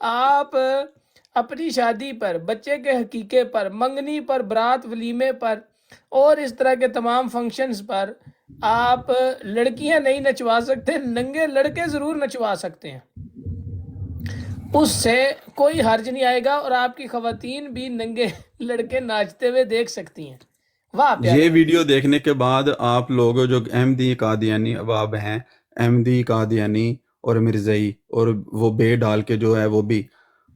آپ اپنی شادی پر، بچے کے حقیقے پر، منگنی پر، برات ولیمے پر اور اس طرح کے تمام فنکشنز پر آپ لڑکیاں نہیں نچوا سکتے، ننگے لڑکے ضرور نچوا سکتے ہیں، اس سے کوئی حرج نہیں آئے گا، اور آپ کی خواتین بھی ننگے لڑکے ناچتے ہوئے دیکھ سکتی ہیں۔ واہ پیارے یہ ویڈیو دیکھنے کے بعد آپ لوگ جو احمدی قادیانی احباب ہیں، احمدی قادیانی اور مرزائی اور وہ بے ڈال کے جو ہے وہ بھی،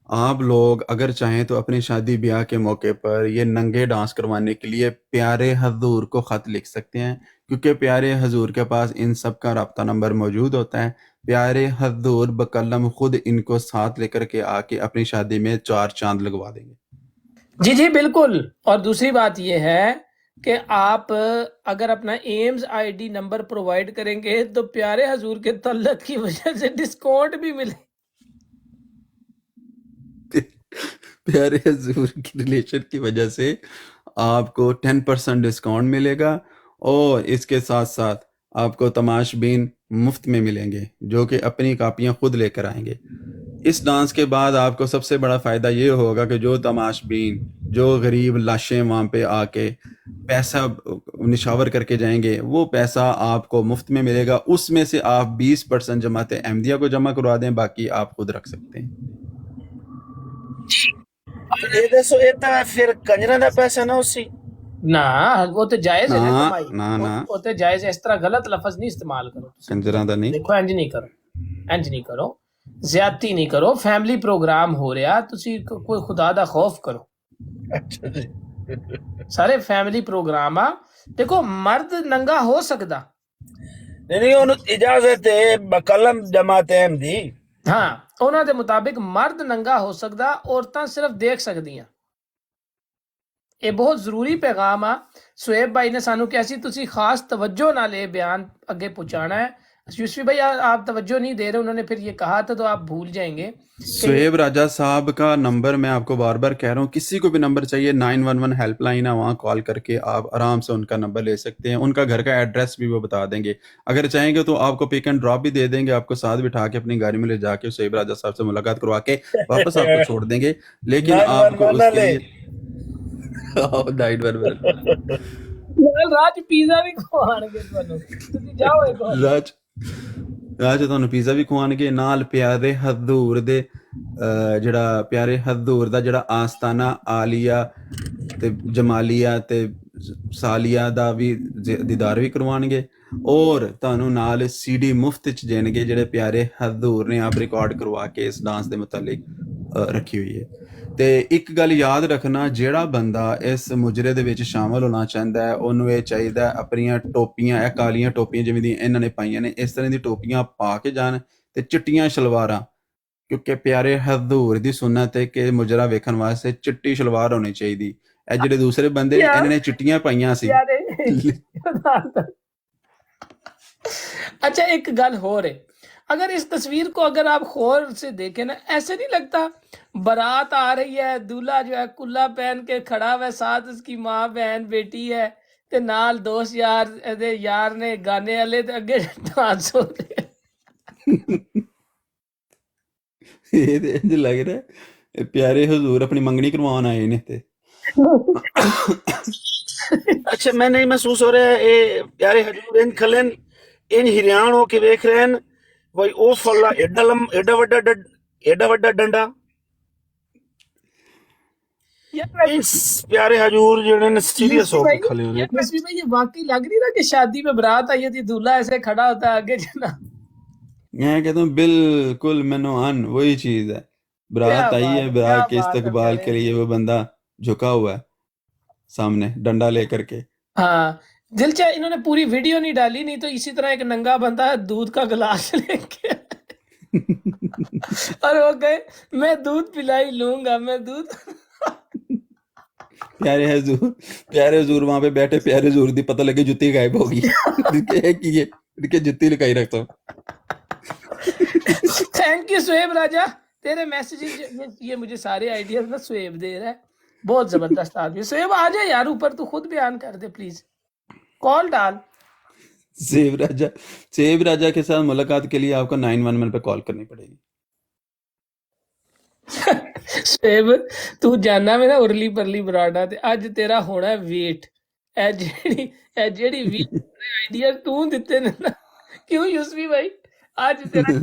آپ لوگ اگر چاہیں تو اپنی شادی بیاہ کے موقع پر یہ ننگے ڈانس کروانے کے لیے پیارے حضور کو خط لکھ سکتے ہیں، کیونکہ پیارے حضور کے پاس ان سب کا رابطہ نمبر موجود ہوتا ہے۔ پیارے حضور بقلم خود ان کو ساتھ لے کر کے آ کے اپنی شادی میں 4 چاند لگوا دیں گے۔ جی جی بالکل۔ اور دوسری بات یہ ہے کہ آپ اگر اپنا ایمز آئی ڈی نمبر پرووائڈ کریں گے تو پیارے حضور کے تعلق کی وجہ سے ڈسکاؤنٹ بھی ملے۔ پیارے حضور کی ریلیشن کی وجہ سے آپ کو 10% ڈسکاؤنٹ ملے گا، اور اس کے ساتھ ساتھ آپ کو تماش بین مفت میں ملیں گے جو کہ اپنی کاپیاں خود لے کر آئیں گے۔ اس ڈانس کے بعد آپ کو سب سے بڑا فائدہ یہ ہوگا کہ جو تماش بین، جو غریب لاشیں وہاں پہ آ کے پیسہ نشاور کر کے جائیں گے، وہ پیسہ آپ کو مفت میں ملے گا۔ اس میں سے آپ 20% جماعت احمدیہ کو جمع کروا دیں، باقی آپ خود رکھ سکتے ہیں۔ یہ دسو یہ پھر کنجرا دا پیسہ نہ اسی نہ وہ تو جائز ہے نا نہ کمائی، نہ نہ وہ تو جائز ہے، اس طرح غلط لفظ نہیں استعمال کرو۔ کنجراں دا نہیں۔ دیکھو انج نہیں کرو، انج نہیں کرو، زیادتی نہیں کرو، فیملی پروگرام ہو رہا، تسی کوئی خدا دا خوف کرو۔ سارے فیملی پروگرام آ، دیکھو مرد ننگا ہو سکدا، نہیں انہوں اجازت ہے بقلم جماعت احمدی۔ ہاں انہاں دے مطابق مرد ننگا ہو سکدا، عورتاں صرف دیکھ سکدیاں۔ یہ بہت ضروری پیغام آ، سہیب بھائی نے سانو کیا سی تسی خاص توجہ نہ لے بیان اگے پہنچانا ہے۔ یوسفی بھائی آپ توجہ نہیں دے رہے، انہوں نے پھر یہ کہا تھا تو آپ بھول جائیں گے۔ سہیب راجہ صاحب کا نمبر میں آپ کو بار بار کہہ رہا ہوں، کسی کو بھی نمبر چاہیے 911 ہیلپ لائن ہے، وہاں کال کر کے آپ آرام سے ان کا نمبر لے سکتے ہیں، ان کا گھر کا ایڈریس بھی وہ بتا دیں گے۔ اگر چاہیں گے تو آپ کو پک اینڈ ڈراپ بھی دے دیں گے، آپ کو ساتھ بٹھا کے اپنی گاڑی میں لے جا کے سہیب راجہ صاحب سے ملاقات کروا کے واپس آپ کو چھوڑ دیں گے۔ لیکن آپ کو اس کے لیے 911 راج پیزا بھی کھوان گے تانوں، تسی جاؤ ایک بار۔ راج تانوں پیزا بھی کھوان گے، نال پیارے حضور دے جڑا پیارے حضور دا جڑا آستانہ عالیہ تے جمالیہ تے سالیہ دا بھی دیدار بھی کروان گے، اور تانوں نال سی ڈی مفت چ دین گے جڑے پیارے حضور نے آپ ریکارڈ کروا کے اس ڈانس دے متعلق رکھی ہوئی ہے۔ تے ایک گل یاد رکھنا، جیڑا بندہ اس مجرے دے وچ شامل ہونا چاہندا ہے انہوں یہ چاہیے اپنیاں ٹوپیاں، اے کالیاں ٹوپیاں جویں دی انہاں نے پائیاں نے، اس طرح دی ٹوپیاں پا کے جان تے چٹیاں شلواراں، کیونکہ پیارے حضور دی سنت ہے کہ مجرا ویکھن واسطے چٹی شلوار ہونی چاہیے۔ اے جڑے دوسرے بندے انہاں نے چٹیاں پائیاں سی۔ اچھا ایک گل ہو رہے، اگر اس تصویر کو اگر آپ غور سے دیکھیں نا، ایسے نہیں لگتا بارات آ رہی ہے، دولہا جو ہے کلا پہن کے کھڑا ہوا ہے، ساتھ اس کی ماں بہن بیٹی ہے تے نال دوست یار نے گانے والے تے اگے ڈانس ہو رہے۔ یہ تے انج لگ رہا ہے پیارے حضور اپنی منگنی کروان آئے نے تے۔ اچھا میں نہیں محسوس ہو رہا ہے اے پیارے حضور ان کھلن ان ہریان ہو کے ویکھ رہے ہیں وہی او فلا ایڈا وڈا ڈنڈا پیارے حضور جڑے سیریس ہو کے کھلے ہوئے۔ یہ واقعی لگ رہی نا کہ شادی میں برات آئی تھی، دولہا ایسے کھڑا ہوتا ہے آگے جنا۔ میں کہتا ہوں بالکل منوان وہی چیز ہے، برات آئی ہے، برات کے استقبال کے لیے وہ بندہ جھکا ہوا ہے سامنے ڈنڈا لے کر کے۔ ہاں دلچا انہوں نے پوری ویڈیو نہیں ڈالی، نہیں تو اسی طرح ایک ننگا بندہ ہے دودھ کا گلاس لے کے اور وہ کہے میں دودھ پلائی لوں گا، میں دودھ۔ پیارے حضور وہاں پہ بیٹھے، پیارے حضور دی پتہ لگے جتی غائب ہوگی، جتی لکائی رکھتا ہوں۔ تھینک یو سہیب راجہ، تیرے میسیجز یہ مجھے سارے آئیڈیاز نا سہیب دے رہا ہے، بہت زبردست آدمی۔ سہیب آ جا یار اوپر، تو خود بیان کر دے پلیز، کال ڈال۔ سہیب راجہ کے ساتھ ملاقات کے لیے آپ کو 911 پہ کال کرنی پڑے گی۔ ਸੇਬ ਤੂੰ ਜਾਨਾ ਮੈਂ ਨਾ ਉਰਲੀ ਪਰਲੀ ਬਰਾਡਾ ਤੇ ਅੱਜ ਤੇਰਾ ਹੋਣਾ ਵੇਟ। ਇਹ ਜਿਹੜੀ ਵੀ ਆਈਡੀਆ ਤੂੰ ਦਿੱਤੇ ਨੇ ਨਾ, ਕਿਉਂ ਯੂਸਫੀ ਭਾਈ ਅੱਜ ਤੇਰਾ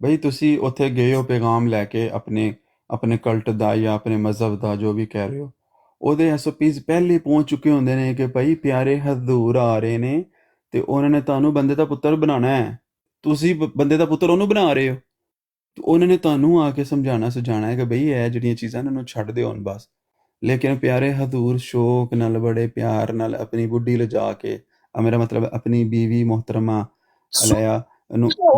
ਬਈ ਤੁਸੀਂ ਉੱਥੇ ਗਏ ਹੋ ਪੈਗਾਮ ਲੈ ਕੇ ਆਪਣੇ ਕਲਟ ਦਾ ਜਾਂ ਆਪਣੇ ਮਜ਼ਹਬ ਦਾ, ਜੋ ਵੀ ਕਹਿ ਰਹੇ ਹੋ, ਉਹਦੇ ਐਸਓਪੀਜ਼ ਪਹਿਲੇ ਪਹੁੰਚ ਚੁੱਕੇ ਹੁੰਦੇ ਨੇ ਕਿ ਭਾਈ ਪਿਆਰੇ ਹਜ਼ੂਰ ਆ ਰਹੇ ਨੇ ਤੇ ਉਹਨਾਂ ਨੇ ਤੁਹਾਨੂੰ ਬੰਦੇ ਦਾ ਪੁੱਤਰ ਬਣਾਉਣਾ ਹੈ, ਤੁਸੀਂ ਬੰਦੇ ਦਾ ਪੁੱਤਰ ਉਹਨੂੰ ਬਣਾ ਰਹੇ ਹੋ। ਤੇ ਉਹਨਾਂ ਨੇ ਤੁਹਾਨੂੰ ਆ ਕੇ ਸਮਝਾਉਣਾ ਸੁਝਾਉਣਾ ਹੈ ਕਿ ਬਈ ਇਹ ਜਿਹੜੀਆਂ ਚੀਜ਼ਾਂ ਇਹਨਾਂ ਨੂੰ ਛੱਡ ਦਿਓ ਹੁਣ ਬਸ। ਲੇਕਿਨ ਪਿਆਰੇ ਹਜ਼ੂਰ ਸ਼ੌਕ ਨਾਲ, ਬੜੇ ਪਿਆਰ ਨਾਲ ਆਪਣੀ ਬੁੱਢੀ ਲਿਜਾ ਕੇ, ਮੇਰਾ ਮਤਲਬ ਆਪਣੀ ਬੀਵੀ ਮੁਹਤਰਮਾ ਅਲੈਆ ਨੂੰ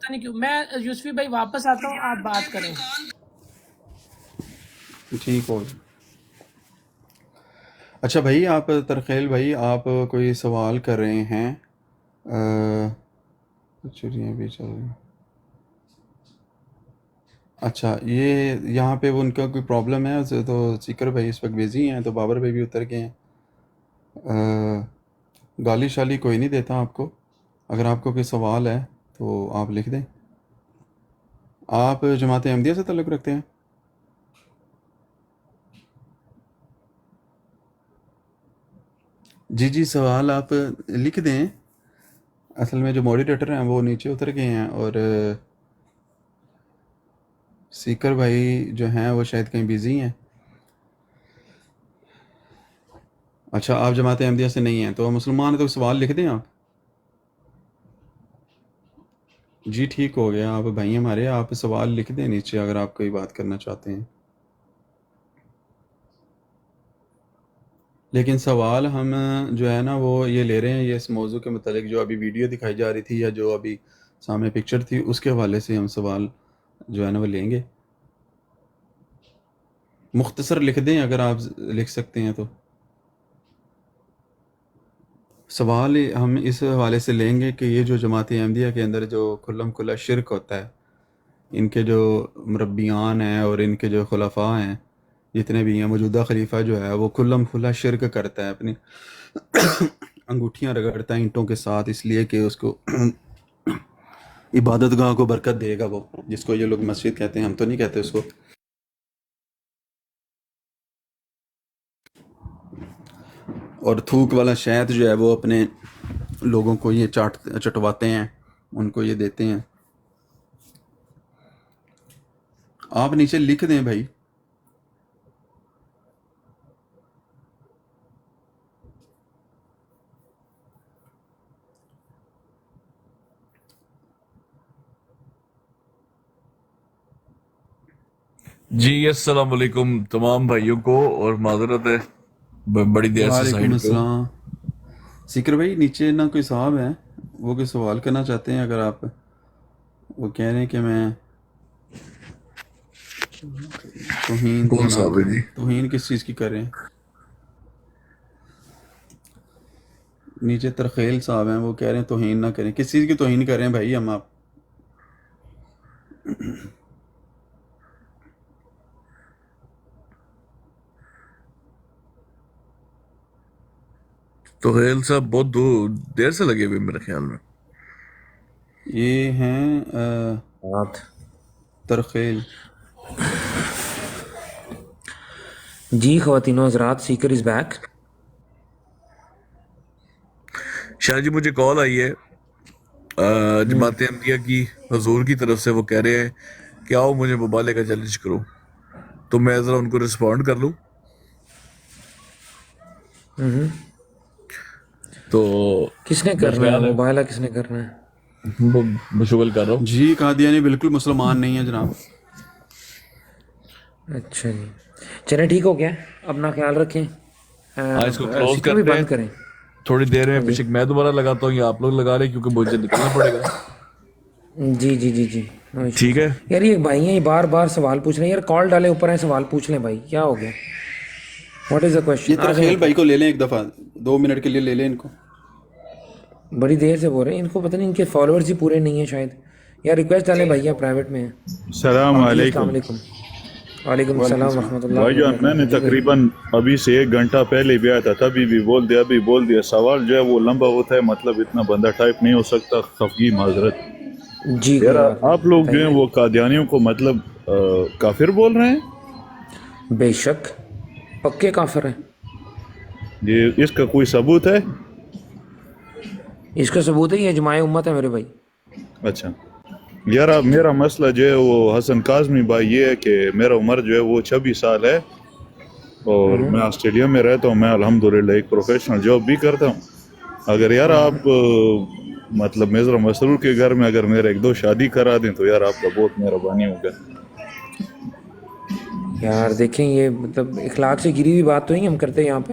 پتہ نہیں کیوں. میں یوسفی بھائی واپس آتا ہوں, آپ بات کریں. ٹھیک ہو. اچھا بھائی, آپ ترخیل بھائی, آپ کوئی سوال کر رہے ہیں. چڑیاں بھی چل رہی ہیں. اچھا, یہ یہاں پہ وہ ان کا کوئی پرابلم ہے تو سیکر بھائی اس وقت بزی ہیں, تو بابر بھائی بھی اتر گئے ہیں. گالی شالی کوئی نہیں دیتا آپ کو. اگر آپ کو کوئی سوال ہے تو آپ لکھ دیں. آپ جماعت احمدیہ سے تعلق رکھتے ہیں؟ جی جی, سوال آپ لکھ دیں. اصل میں جو موڈیٹر ہیں وہ نیچے اتر گئے ہیں, اور سیکر بھائی جو ہیں وہ شاید کہیں بیزی ہیں. اچھا, آپ جماعت احمدیہ سے نہیں ہیں تو مسلمان ہیں, تو سوال لکھ دیں آپ. جی ٹھیک ہو گیا, آپ بھائی ہمارے, آپ سوال لکھ دیں نیچے اگر آپ کوئی بات کرنا چاہتے ہیں. لیکن سوال ہم جو ہے نا وہ یہ لے رہے ہیں, یہ اس موضوع کے متعلق جو ابھی ویڈیو دکھائی جا رہی تھی یا جو ابھی سامنے پکچر تھی اس کے حوالے سے ہم سوال جو ہے نا وہ لیں گے. مختصر لکھ دیں اگر آپ لکھ سکتے ہیں تو. سوال ہم اس حوالے سے لیں گے کہ یہ جو جماعت احمدیہ کے اندر جو کھلم کھلا شرک ہوتا ہے, ان کے جو مربیان ہیں اور ان کے جو خلفاء ہیں جتنے بھی ہیں, موجودہ خلیفہ جو ہے وہ کھلم کھلا شرک کرتا ہے, اپنی انگوٹھیاں رگڑتا ہے اینٹوں کے ساتھ, اس لیے کہ اس کو عبادت گاہ کو برکت دے گا وہ, جس کو یہ لوگ مسجد کہتے ہیں, ہم تو نہیں کہتے اس کو. اور تھوک والا شہد جو ہے وہ اپنے لوگوں کو یہ چٹواتے ہیں, ان کو یہ دیتے ہیں. آپ نیچے لکھ دیں بھائی. جی السلام علیکم تمام بھائیوں کو, اور معذرت ہے بڑی دیر سے وعلیکم سائڈ پہ. السلام. سیکر بھائی نیچے نہ کوئی صاحب ہیں, وہ کوئی سوال کرنا چاہتے ہیں. اگر آپ, وہ کہہ رہے ہیں کہ میں توہین تو کون نہ صاحب ہے کریں. جی؟ توہین کس چیز کی کر رہے ہیں؟ نیچے ترخیل صاحب ہیں, وہ کہہ رہے ہیں توہین نہ کریں. کس چیز کی توہین کر رہے ہیں بھائی ہم آپ؟ تو خیل صاحب بہت دیر سے لگے ہوئے میرے خیال میں. یہ ہیں ترخیل. جی خواتین و حضرات, سیکر از بیک. شاہ جی مجھے کال آئی ہے جماعت احمدیہ کی حضور کی طرف سے, وہ کہہ رہے ہیں کہ آؤ مجھے مبالغہ کا چیلنج کرو, تو میں ذرا ان کو رسپونڈ کر لوں. تو کس نے کرنا ہے مبالغہ, کس نے کرنا ہے؟ مشغول کر رہا ہوں. جی قادیانی بالکل مسلمان نہیں ہے جناب. اچھا جی, چلیں ٹھیک ہو گیا, اپنا خیال رکھیں. اس کو کلوز سیکر بھی کرتے بند ہیں کریں. تھوڑی دیر میں. پیچھے میں دوبارہ لگاتا ہوں یا آپ لوگ لگا رہے ہیں, کیونکہ مجھے نکلنا پڑے گا. جی جی جی جی ٹھیک ہے یار, یہ بھائی ہیں یہ بار بار سوال پوچھ رہے ہیں یار. کال ڈالے اوپر ہیں, سوال پوچھ لیں بھائی, کیا ہو گیا؟ واٹ از دا یہ کوشچن؟ ترخیل بھائی کو لے لیں ایک دفعہ, 2 منٹ کے لیے لے لیں ان کو. بڑی دیر سے بول رہے ہیں, ان کو پتہ نہیں ان کے فالوورز ہی پورے نہیں ہیں شاید. یا ریکویسٹ ڈالیں بھیا, پرائیویٹ میں ہیں. السلام جی السلام علیکم. علیکم. وعلیکم السلام ورحمۃ اللہ بھائی جان میں نے وبرکاتہ. تقریباً ابھی سے 1 گھنٹہ پہلے بھی آیا تھا, تبھی بھی بول دیا, ابھی بول دیا. سوال جو ہے وہ لمبا ہوتا ہے, مطلب اتنا بندہ ٹائپ نہیں ہو سکتا. خفگی معذرت. جی یار کوئی بات نہیں, آپ لوگ جو ہیں بتائیے. وہ قادیانیوں کو مطلب کافر بول رہے ہیں. بے شک پکے کافر ہیں. یہ اس کا کوئی ثبوت ہے؟ اس کا ثبوت ہے یہ اجماع امت ہے میرے بھائی. اچھا یار, میرا مسئلہ جو ہے وہ حسن کاظمی بھائی یہ ہے کہ میرا عمر جو ہے وہ 26 سال ہے, اور میں آسٹریلیا میں رہتا ہوں. میں الحمدللہ ایک پروفیشنل جاب بھی کرتا ہوں. اگر یار آپ مطلب میزر مسرور کے گھر میں اگر میرا 1-2 شادی کرا دیں تو یار آپ کا بہت مہربانی ہوگا. یار دیکھیں, یہ مطلب اخلاق سے گری ہوئی بات تو نہیں ہم کرتے یہاں پہ.